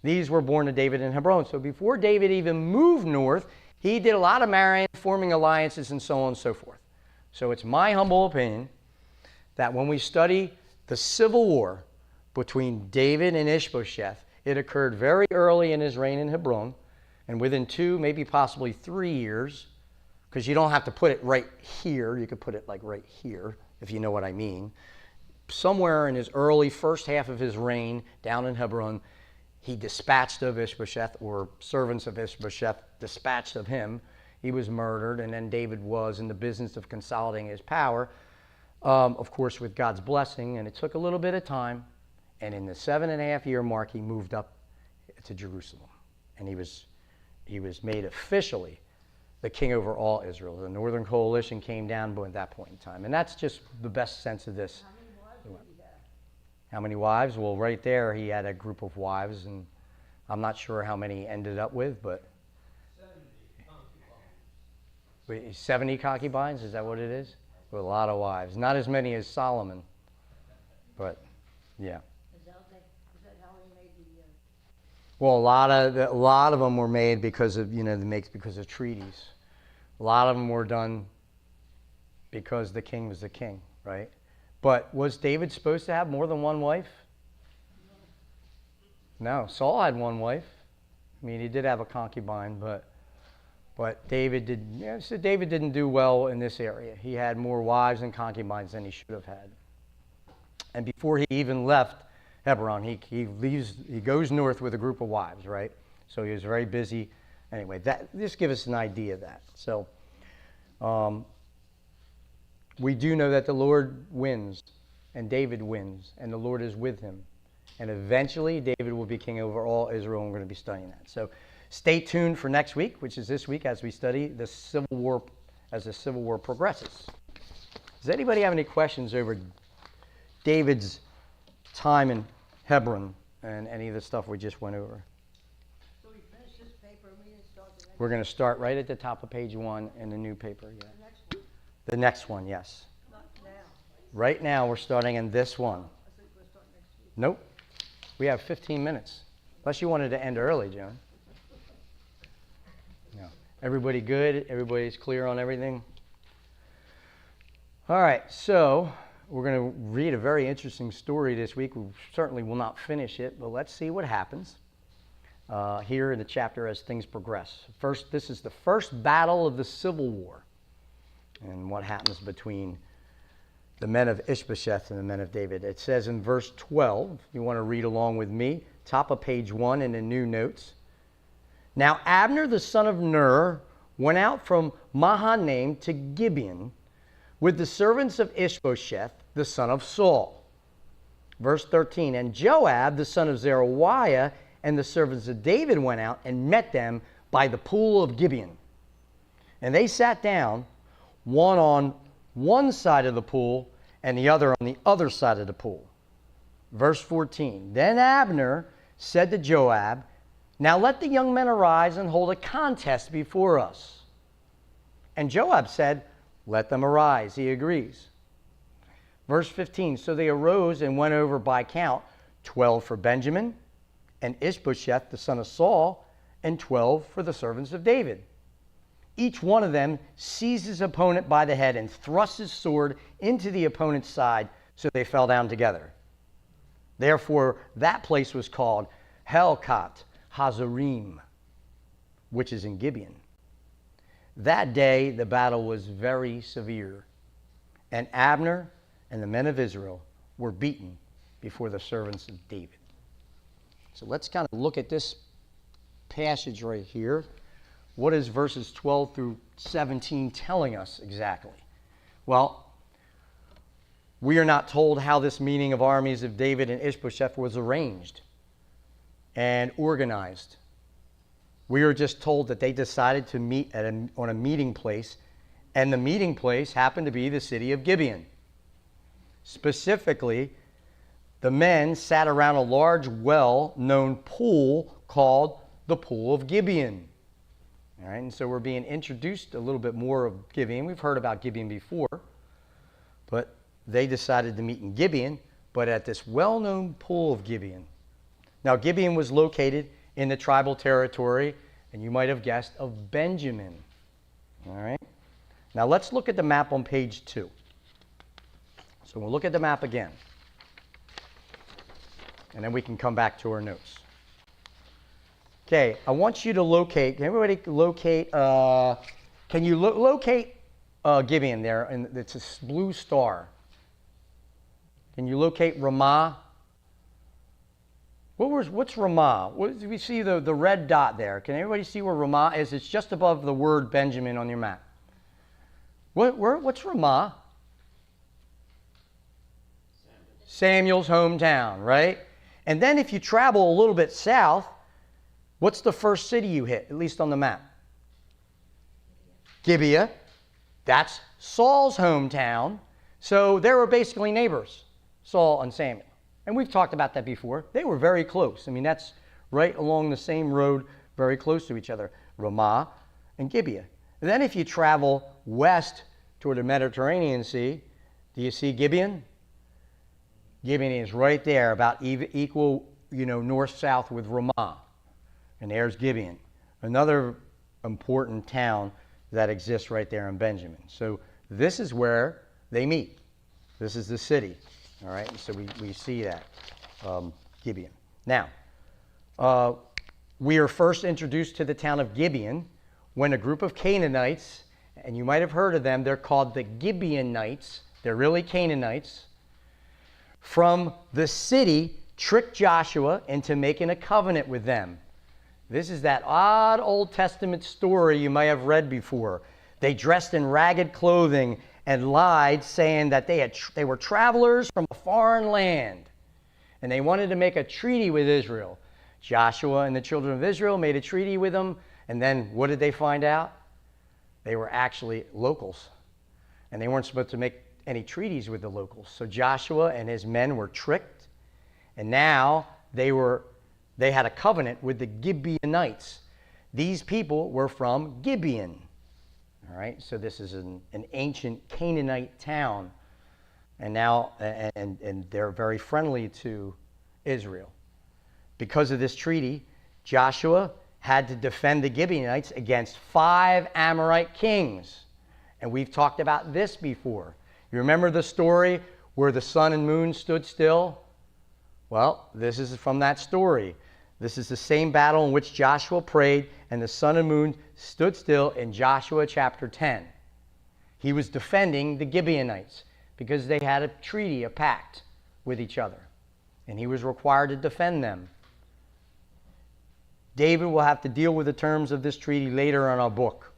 These were born to David in Hebron. So before David even moved north, he did a lot of marrying, forming alliances, and so on and so forth. So it's my humble opinion that when we study the civil war between David and Ishbosheth, it occurred very early in his reign in Hebron, and within 2, maybe possibly 3 years, because you don't have to put it right here. You could put it like right here, if you know what I mean. Somewhere in his early first half of his reign down in Hebron, he dispatched of Ishbosheth, or servants of Ishbosheth dispatched of him. He was murdered, and then David was in the business of consolidating his power, of course with God's blessing, and it took a little bit of time. And in the 7.5-year mark, he moved up to Jerusalem, and he was made officially the king over all Israel. The Northern Coalition came down at that point in time, and that's just the best sense of this. How many wives did he have? How many wives? Well, right there, he had a group of wives, and I'm not sure how many he ended up with, but 70 concubines, is that what it is? With a lot of wives. Not as many as Solomon, but yeah. Is that how he made the, Well, a lot of them were made because of because of treaties. A lot of them were done because the king was the king, right? But was David supposed to have more than one wife? No, Saul had one wife. I mean, he did have a concubine, but David didn't do well in this area. He had more wives and concubines than he should have had. And before he even left Hebron, he goes north with a group of wives, right? So he was very busy. Anyway, just give us an idea of that. So we do know that the Lord wins, and David wins, and the Lord is with him. And eventually, David will be king over all Israel, and we're going to be studying that. So stay tuned for next week, which is this week, as we study the Civil War, as the Civil War progresses. Does anybody have any questions over David's time in Hebron and any of the stuff we just went over? so we finished this paper, we didn't start the next, We're going to start right at the top of page 1 in the new paper. Yeah. the next one? The next one, yes. Not now. Right now, we're starting in this one. I think we'll start next week. Nope. We have 15 minutes. Unless you wanted to end early, Joan. No. Everybody good? Everybody's clear on everything? All right, so we're going to read a very interesting story this week. We certainly will not finish it, but let's see what happens here in the chapter as things progress. First, this is the first battle of the Civil War, and what happens between the men of Ishbosheth and the men of David. It says in verse 12, if you want to read along with me, top of page 1 in the new notes. Now Abner the son of Ner went out from Mahanaim to Gibeon with the servants of Ishbosheth the son of Saul. Verse 13, and Joab, the son of Zeruiah, and the servants of David went out and met them by the pool of Gibeon. And they sat down, one on one side of the pool and the other on the other side of the pool. Verse 14, then Abner said to Joab, now let the young men arise and hold a contest before us. And Joab said, let them arise. He agrees. Verse 15, so they arose and went over by count 12 for Benjamin, and Ishbosheth the son of Saul, and 12 for the servants of David. Each one of them seized his opponent by the head and thrust his sword into the opponent's side, so they fell down together. Therefore, that place was called Helkat Hazarim, which is in Gibeon. That day, the battle was very severe, and Abner and the men of Israel were beaten before the servants of David. So let's kind of look at this passage right here. What is verses 12 through 17 telling us exactly? Well, we are not told how this meeting of armies of David and Ishbosheth was arranged and organized. We are just told that they decided to meet on a meeting place, and the meeting place happened to be the city of Gibeon. Specifically, the men sat around a large, well-known pool called the Pool of Gibeon. All right, and so we're being introduced a little bit more of Gibeon. We've heard about Gibeon before, but they decided to meet in Gibeon, but at this well-known Pool of Gibeon. Now, Gibeon was located in the tribal territory, and you might have guessed, of Benjamin. All right, now let's look at the map on page 2. So we'll look at the map again, and then we can come back to our notes. Okay, I want you to locate, can everybody locate, can you locate Gibeon there? And it's a blue star. Can you locate Ramah? What's Ramah? We see the red dot there. Can everybody see where Ramah is? It's just above the word Benjamin on your map. What's Ramah? Samuel's hometown, right? And then if you travel a little bit south, what's the first city you hit, at least on the map? Gibeah. That's Saul's hometown. So they were basically neighbors, Saul and Samuel. And we've talked about that before. They were very close. I mean, that's right along the same road, very close to each other, Ramah and Gibeah. And then if you travel west toward the Mediterranean Sea, do you see Gibeon? Gibeon is right there, about equal, north-south with Ramah. And there's Gibeon, another important town that exists right there in Benjamin. So this is where they meet. This is the city, all right? And so we see that, Gibeon. Now, we are first introduced to the town of Gibeon when a group of Canaanites, and you might have heard of them, they're called the Gibeonites. They're really Canaanites. From the city, tricked Joshua into making a covenant with them. This is that odd Old Testament story you might have read before. They dressed in ragged clothing and lied, saying that they were travelers from a foreign land, and they wanted to make a treaty with Israel. Joshua and the children of Israel made a treaty with them, and then what did they find out? They were actually locals, and they weren't supposed to make any treaties with the locals. So Joshua and his men were tricked, and now they had a covenant with the Gibeonites. These people were from Gibeon. All right, so this is an ancient Canaanite town, and now and they're very friendly to Israel. Because of this treaty, Joshua had to defend the Gibeonites against 5 Amorite kings, and we've talked about this before. You remember the story where the sun and moon stood still? Well, this is from that story. This is the same battle in which Joshua prayed and the sun and moon stood still in Joshua chapter 10. He was defending the Gibeonites because they had a treaty, a pact with each other, and he was required to defend them. David will have to deal with the terms of this treaty later in our book.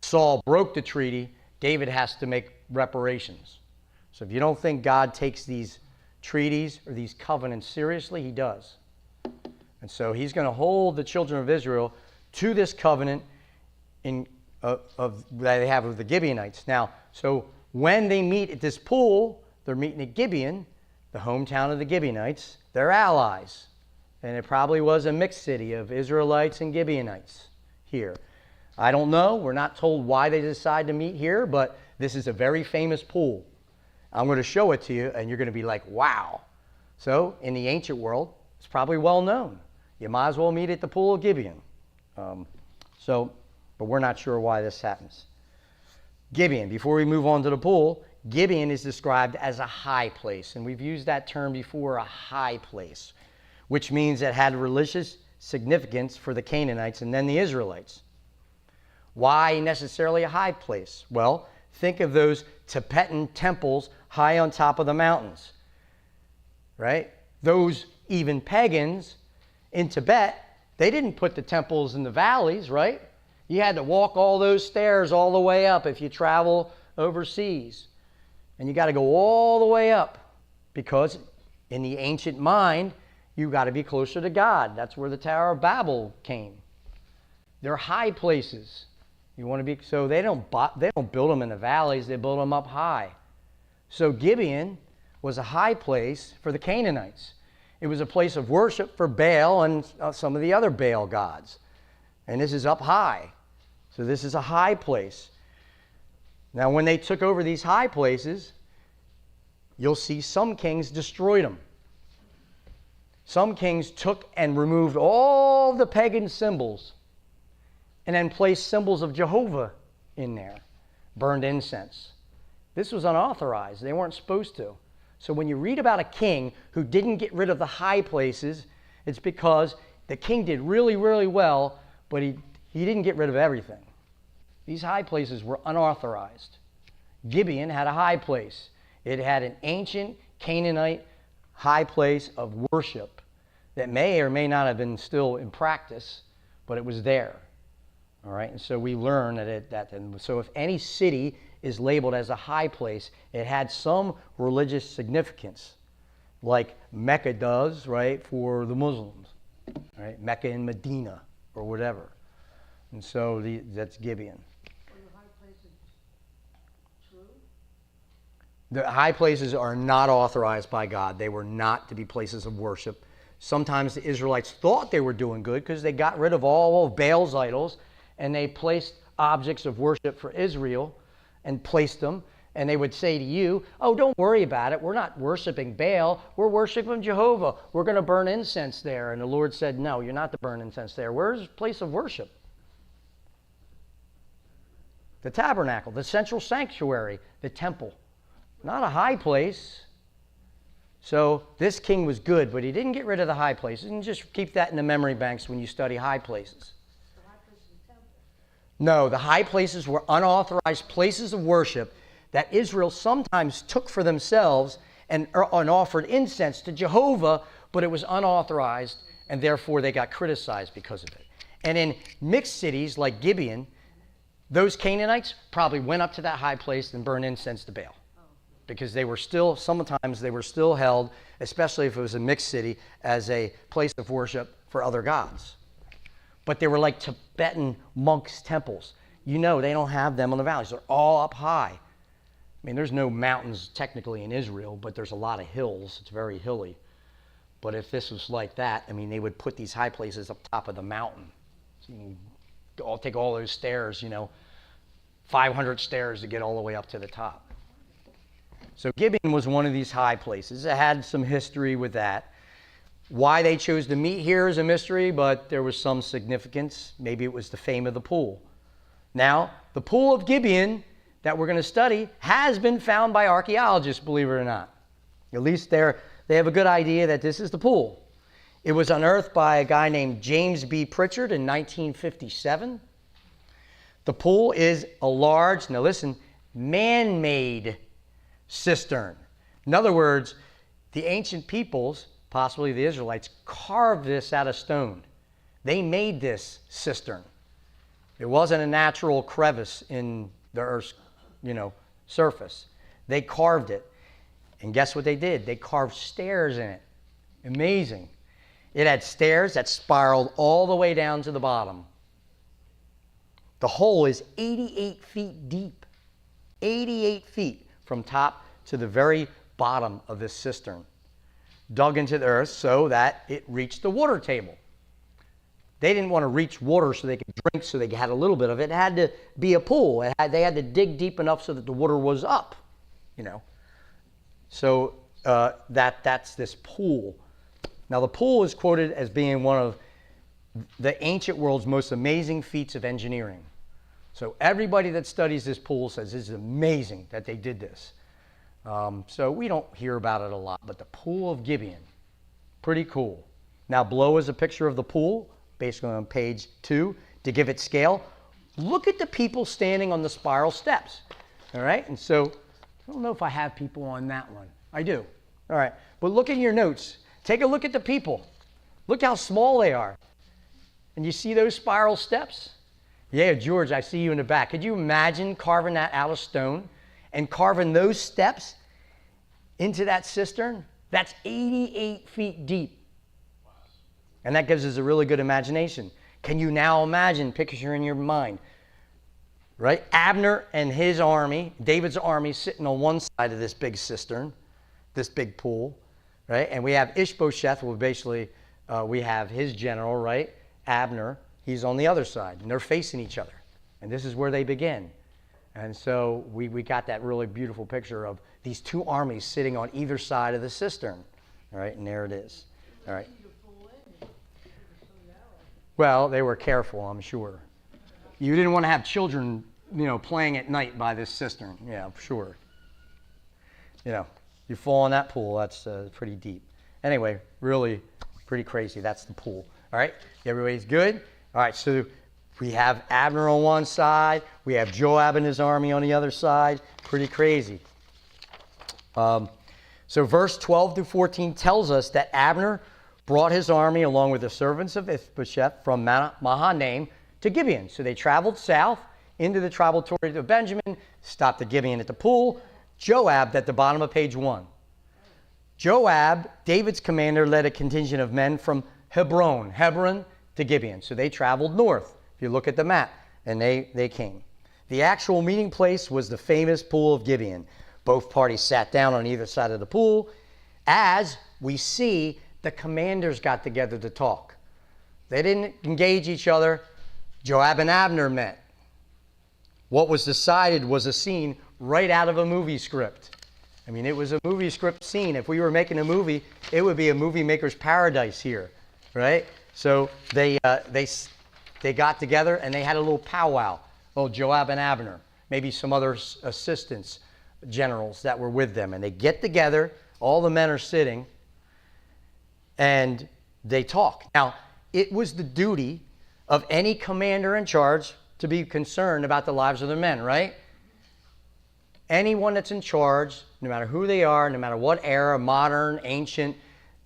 Saul broke the treaty. David has to make reparations. So if you don't think God takes these treaties or these covenants seriously? He does. And so he's going to hold the children of Israel to this covenant that they have with the Gibeonites. Now, so when they meet at this pool, they're meeting at Gibeon, the hometown of the Gibeonites. They're allies. And it probably was a mixed city of Israelites and Gibeonites here. I don't know. We're not told why they decide to meet here, but this is a very famous pool. I'm going to show it to you, and you're going to be like, wow. So in the ancient world, it's probably well known. You might as well meet at the pool of Gibeon. But we're not sure why this happens. Gibeon, before we move on to the pool, Gibeon is described as a high place. And we've used that term before, a high place, which means it had religious significance for the Canaanites and then the Israelites. Why necessarily a high place? Well, think of those Tibetan temples high on top of the mountains, right? Those even pagans in Tibet, they didn't put the temples in the valleys, right? You had to walk all those stairs all the way up if you travel overseas. And you got to go all the way up because in the ancient mind, you got to be closer to God. That's where the Tower of Babel came. They're high places. You want to be, so they don't build them in the valleys, they build them up high. So Gibeon was a high place for the Canaanites. It was a place of worship for Baal and some of the other Baal gods. And this is up high. So this is a high place. Now when they took over these high places, you'll see some kings destroyed them. Some kings took and removed all the pagan symbols and then placed symbols of Jehovah in there, burned incense. This was unauthorized. They weren't supposed to. So when you read about a king who didn't get rid of the high places, it's because the king did really, really well, but he didn't get rid of everything. These high places were unauthorized. Gibeon had a high place. It had an ancient Canaanite high place of worship that may or may not have been still in practice, but it was there. All right, and so we learn so if any city is labeled as a high place, it had some religious significance, like Mecca does, right, for the Muslims, right? Mecca and Medina or whatever. And so that's Gibeon. Are the high places true? The high places are not authorized by God. They were not to be places of worship. Sometimes the Israelites thought they were doing good because they got rid of all of Baal's idols and they placed objects of worship for Israel and placed them. And they would say to you, oh, don't worry about it. We're not worshiping Baal. We're worshiping Jehovah. We're going to burn incense there. And the Lord said, no, you're not to burn incense there. Where's the place of worship? The tabernacle, the central sanctuary, the temple. Not a high place. So this king was good, but he didn't get rid of the high places. And just keep that in the memory banks when you study high places. The high place is the temple. No, the high places were unauthorized places of worship that Israel sometimes took for themselves and offered incense to Jehovah, but it was unauthorized, and therefore they got criticized because of it. And in mixed cities like Gibeon, those Canaanites probably went up to that high place and burned incense to Baal. Because sometimes they were still held, especially if it was a mixed city, as a place of worship for other gods. But they were like Tibetan monks' temples. You know, they don't have them on the valleys. They're all up high. I mean, there's no mountains technically in Israel, but there's a lot of hills. It's very hilly. But if this was like that, I mean, they would put these high places up top of the mountain. So you can take all those stairs, 500 stairs to get all the way up to the top. So Gibeon was one of these high places. It had some history with that. Why they chose to meet here is a mystery, but there was some significance. Maybe it was the fame of the pool. Now, the pool of Gibeon that we're going to study has been found by archaeologists, believe it or not. At least they have a good idea that this is the pool. It was unearthed by a guy named James B. Pritchard in 1957. The pool is a large, now listen, man-made cistern. In other words, the ancient peoples, possibly the Israelites, carved this out of stone. They made this cistern. It wasn't a natural crevice in the earth's, surface. They carved it. And guess what they did? They carved stairs in it. Amazing. It had stairs that spiraled all the way down to the bottom. The hole is 88 feet deep. 88 feet from top to the very bottom of this cistern. Dug into the earth so that it reached the water table. They didn't want to reach water so they could drink, so they had a little bit of it. It had to be a pool. They had to dig deep enough so that the water was up, you know. So that's this pool. Now, the pool is quoted as being one of the ancient world's most amazing feats of engineering. So everybody that studies this pool says this is amazing that they did this. So we don't hear about it a lot, but the Pool of Gibeon, pretty cool. Now, below is a picture of the pool, basically on page 2, to give it scale. Look at the people standing on the spiral steps, all right? And so I don't know if I have people on that one. I do. All right, but look in your notes. Take a look at the people. Look how small they are. And you see those spiral steps? Yeah, George, I see you in the back. Could you imagine carving that out of stone and carving those steps into that cistern? That's 88 feet deep. And that gives us a really good imagination. Can you now imagine, picture in your mind, right? Abner and his army, David's army, sitting on one side of this big cistern, this big pool, right? And we have Ishbosheth, well, basically, we have his general, right? Abner, he's on the other side, and they're facing each other. And this is where they begin. And so we got that really beautiful picture of these two armies sitting on either side of the cistern, all right? And there it is, all right? Well, they were careful, I'm sure. You didn't want to have children, you know, playing at night by this cistern. Yeah, sure. You know, you fall in that pool, that's pretty deep. Anyway, really pretty crazy. That's the pool. All right, everybody's good? All right, so we have Abner on one side. We have Joab and his army on the other side. Pretty crazy. So verse 12 through 14 tells us that Abner brought his army along with the servants of Ishbosheth from Mahanaim to Gibeon. So they traveled south into the tribal territory of Benjamin, stopped at Gibeon at the pool. Joab at the bottom of page 1. Joab, David's commander, led a contingent of men from Hebron to Gibeon. So they traveled north, if you look at the map, and they came. The actual meeting place was the famous Pool of Gibeon. Both parties sat down on either side of the pool. As we see, the commanders got together to talk. They didn't engage each other. Joab and Abner met. What was decided was a scene right out of a movie script. I mean, it was a movie script scene. If we were making a movie, it would be a movie maker's paradise here, right? So they got together and they had a little powwow. Oh, Joab and Abner, maybe some other assistants, generals that were with them. And they get together, all the men are sitting, and they talk. Now, it was the duty of any commander in charge to be concerned about the lives of their men, right? Anyone that's in charge, no matter who they are, no matter what era, modern, ancient,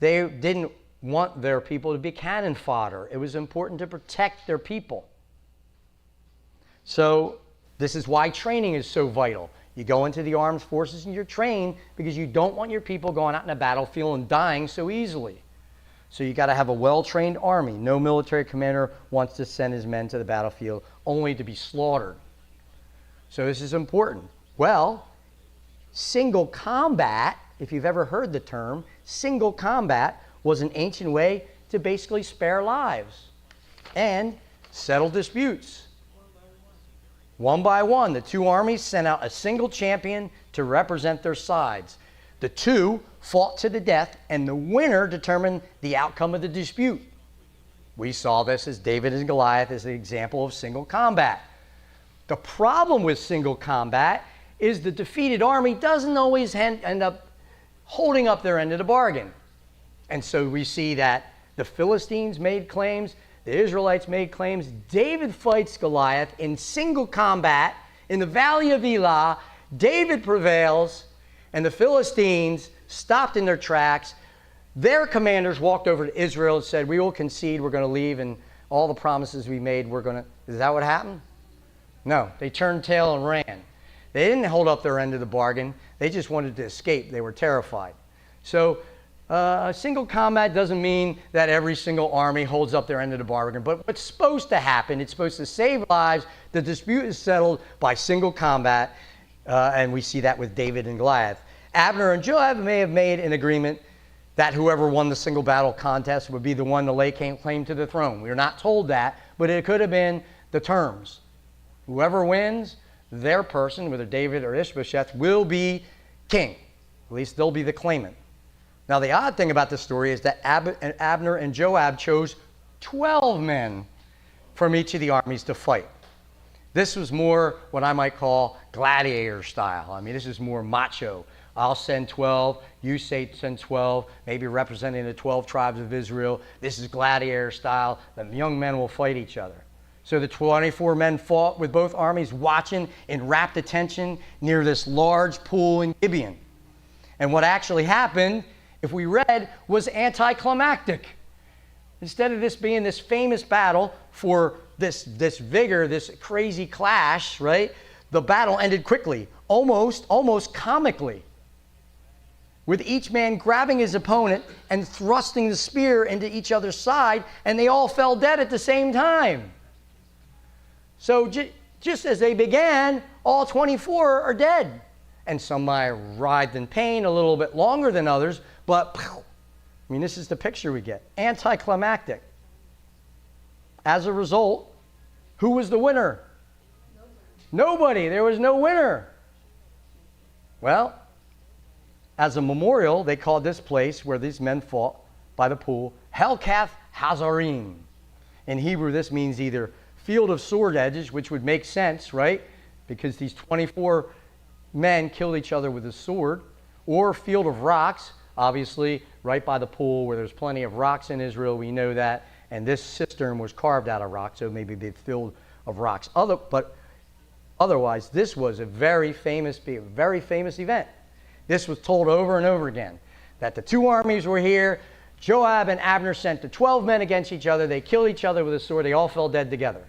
they didn't want their people to be cannon fodder. It was important to protect their people. So this is why training is so vital. You go into the armed forces and you're trained because you don't want your people going out in a battlefield and dying so easily. So you got to have a well-trained army. No military commander wants to send his men to the battlefield only to be slaughtered. So this is important. Well, single combat, if you've ever heard the term, single combat was an ancient way to basically spare lives and settle disputes. One by one, the two armies sent out a single champion to represent their sides. The two fought to the death, and the winner determined the outcome of the dispute. We saw this as David and Goliath as an example of single combat. The problem with single combat is the defeated army doesn't always end up holding up their end of the bargain. And so we see that the Philistines made claims, the Israelites made claims. David fights Goliath in single combat in the valley of Elah. David prevails, and the Philistines stopped in their tracks. Their commanders walked over to Israel and said, we will concede, we're going to leave, and all the promises we made, we're going to... Is that what happened? No, they turned tail and ran. They didn't hold up their end of the bargain. They just wanted to escape. They were terrified. So single combat doesn't mean that every single army holds up their end of the bargain. But what's supposed to happen, it's supposed to save lives. The dispute is settled by single combat. And we see that with David and Goliath. Abner and Joab may have made an agreement that whoever won the single battle contest would be the one to lay claim to the throne. We are not told that, but it could have been the terms. Whoever wins, their person, whether David or Ishbosheth, will be king. At least they'll be the claimant. Now, the odd thing about this story is that Abner and Joab chose 12 men from each of the armies to fight. This was more what I might call gladiator style. I mean, this is more macho. I'll send 12, you send 12, maybe representing the 12 tribes of Israel. This is gladiator style. The young men will fight each other. So the 24 men fought with both armies watching in rapt attention near this large pool in Gibeon. And what actually happened, if we read, was anticlimactic. Instead of this being this famous battle for this vigor, this crazy clash, right? The battle ended quickly, almost comically, with each man grabbing his opponent and thrusting the spear into each other's side, and they all fell dead at the same time. So just as they began, all 24 are dead. And some might writhed in pain a little bit longer than others, but I mean, this is the picture we get. Anticlimactic. As a result, who was the winner? Nobody. There was no winner. Well, as a memorial, they called this place where these men fought by the pool Helkath Hazarim. In Hebrew, this means either field of sword edges, which would make sense, right? Because these 24 men killed each other with a sword, or field of rocks, obviously right by the pool where there's plenty of rocks in Israel. We know that. And this cistern was carved out of rock, so maybe they'd filled of rocks. But otherwise, this was a very famous event. This was told over and over again, that the two armies were here. Joab and Abner sent the 12 men against each other. They killed each other with a sword. They all fell dead together.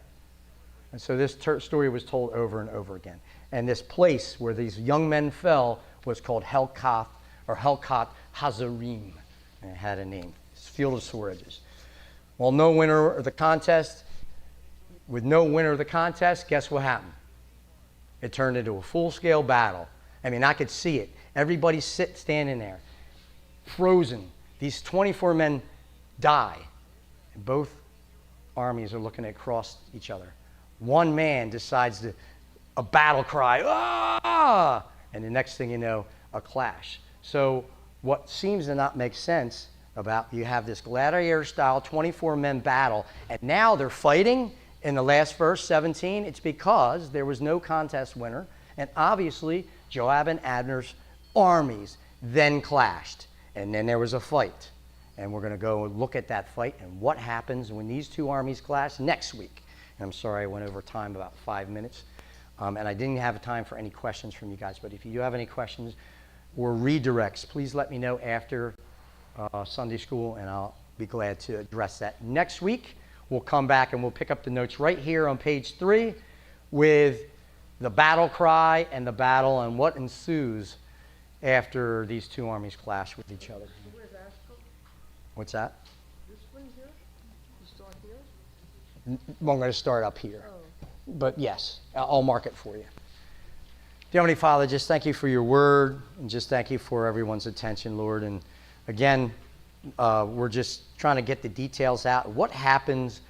And so this story was told over and over again. And this place where these young men fell was called Helkath Hazarim. And it had a name. It's field of sword edges. Well, no winner of the contest. With no winner of the contest, guess what happened? It turned into a full-scale battle. I mean, I could see it. Everybody's standing there, frozen. These 24 men die. And both armies are looking across each other. One man decides a battle cry, ah! And the next thing you know, a clash. So what seems to not make sense about, you have this gladiator-style 24-men battle, and now they're fighting in the last verse, 17. It's because there was no contest winner, and obviously Joab and Abner's armies then clashed, and then there was a fight. And we're going to go and look at that fight and what happens when these two armies clash next week. And I'm sorry I went over time about 5 minutes, and I didn't have time for any questions from you guys, but if you do have any questions or redirects, please let me know after Sunday school, and I'll be glad to address that. Next week, we'll come back and we'll pick up the notes right here on page 3 with the battle cry and the battle and what ensues after these two armies clash with each other. Where's Asheville? What's that? This one here? You start here? Well, I'm going to start up here. Oh. But yes, I'll mark it for you. Dear Heavenly Father, just thank you for your word, and just thank you for everyone's attention, Lord. And again, we're just trying to get the details out. What happens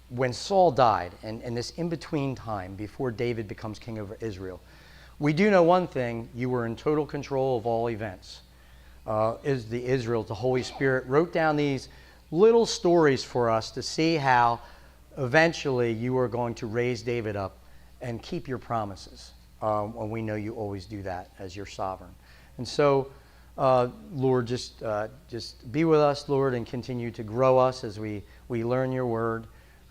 when Saul died and this in-between time before David becomes king over Israel? We do know one thing: you were in total control of all events. The Holy Spirit wrote down these little stories for us to see how eventually you are going to raise David up and keep your promises. And we know you always do that as your sovereign. And so, Lord, just be with us, Lord, and continue to grow us as we learn your word.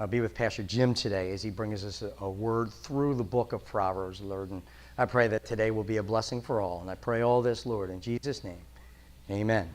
Be with Pastor Jim today as he brings us a word through the book of Proverbs, Lord. And I pray that today will be a blessing for all. And I pray all this, Lord, in Jesus' name. Amen.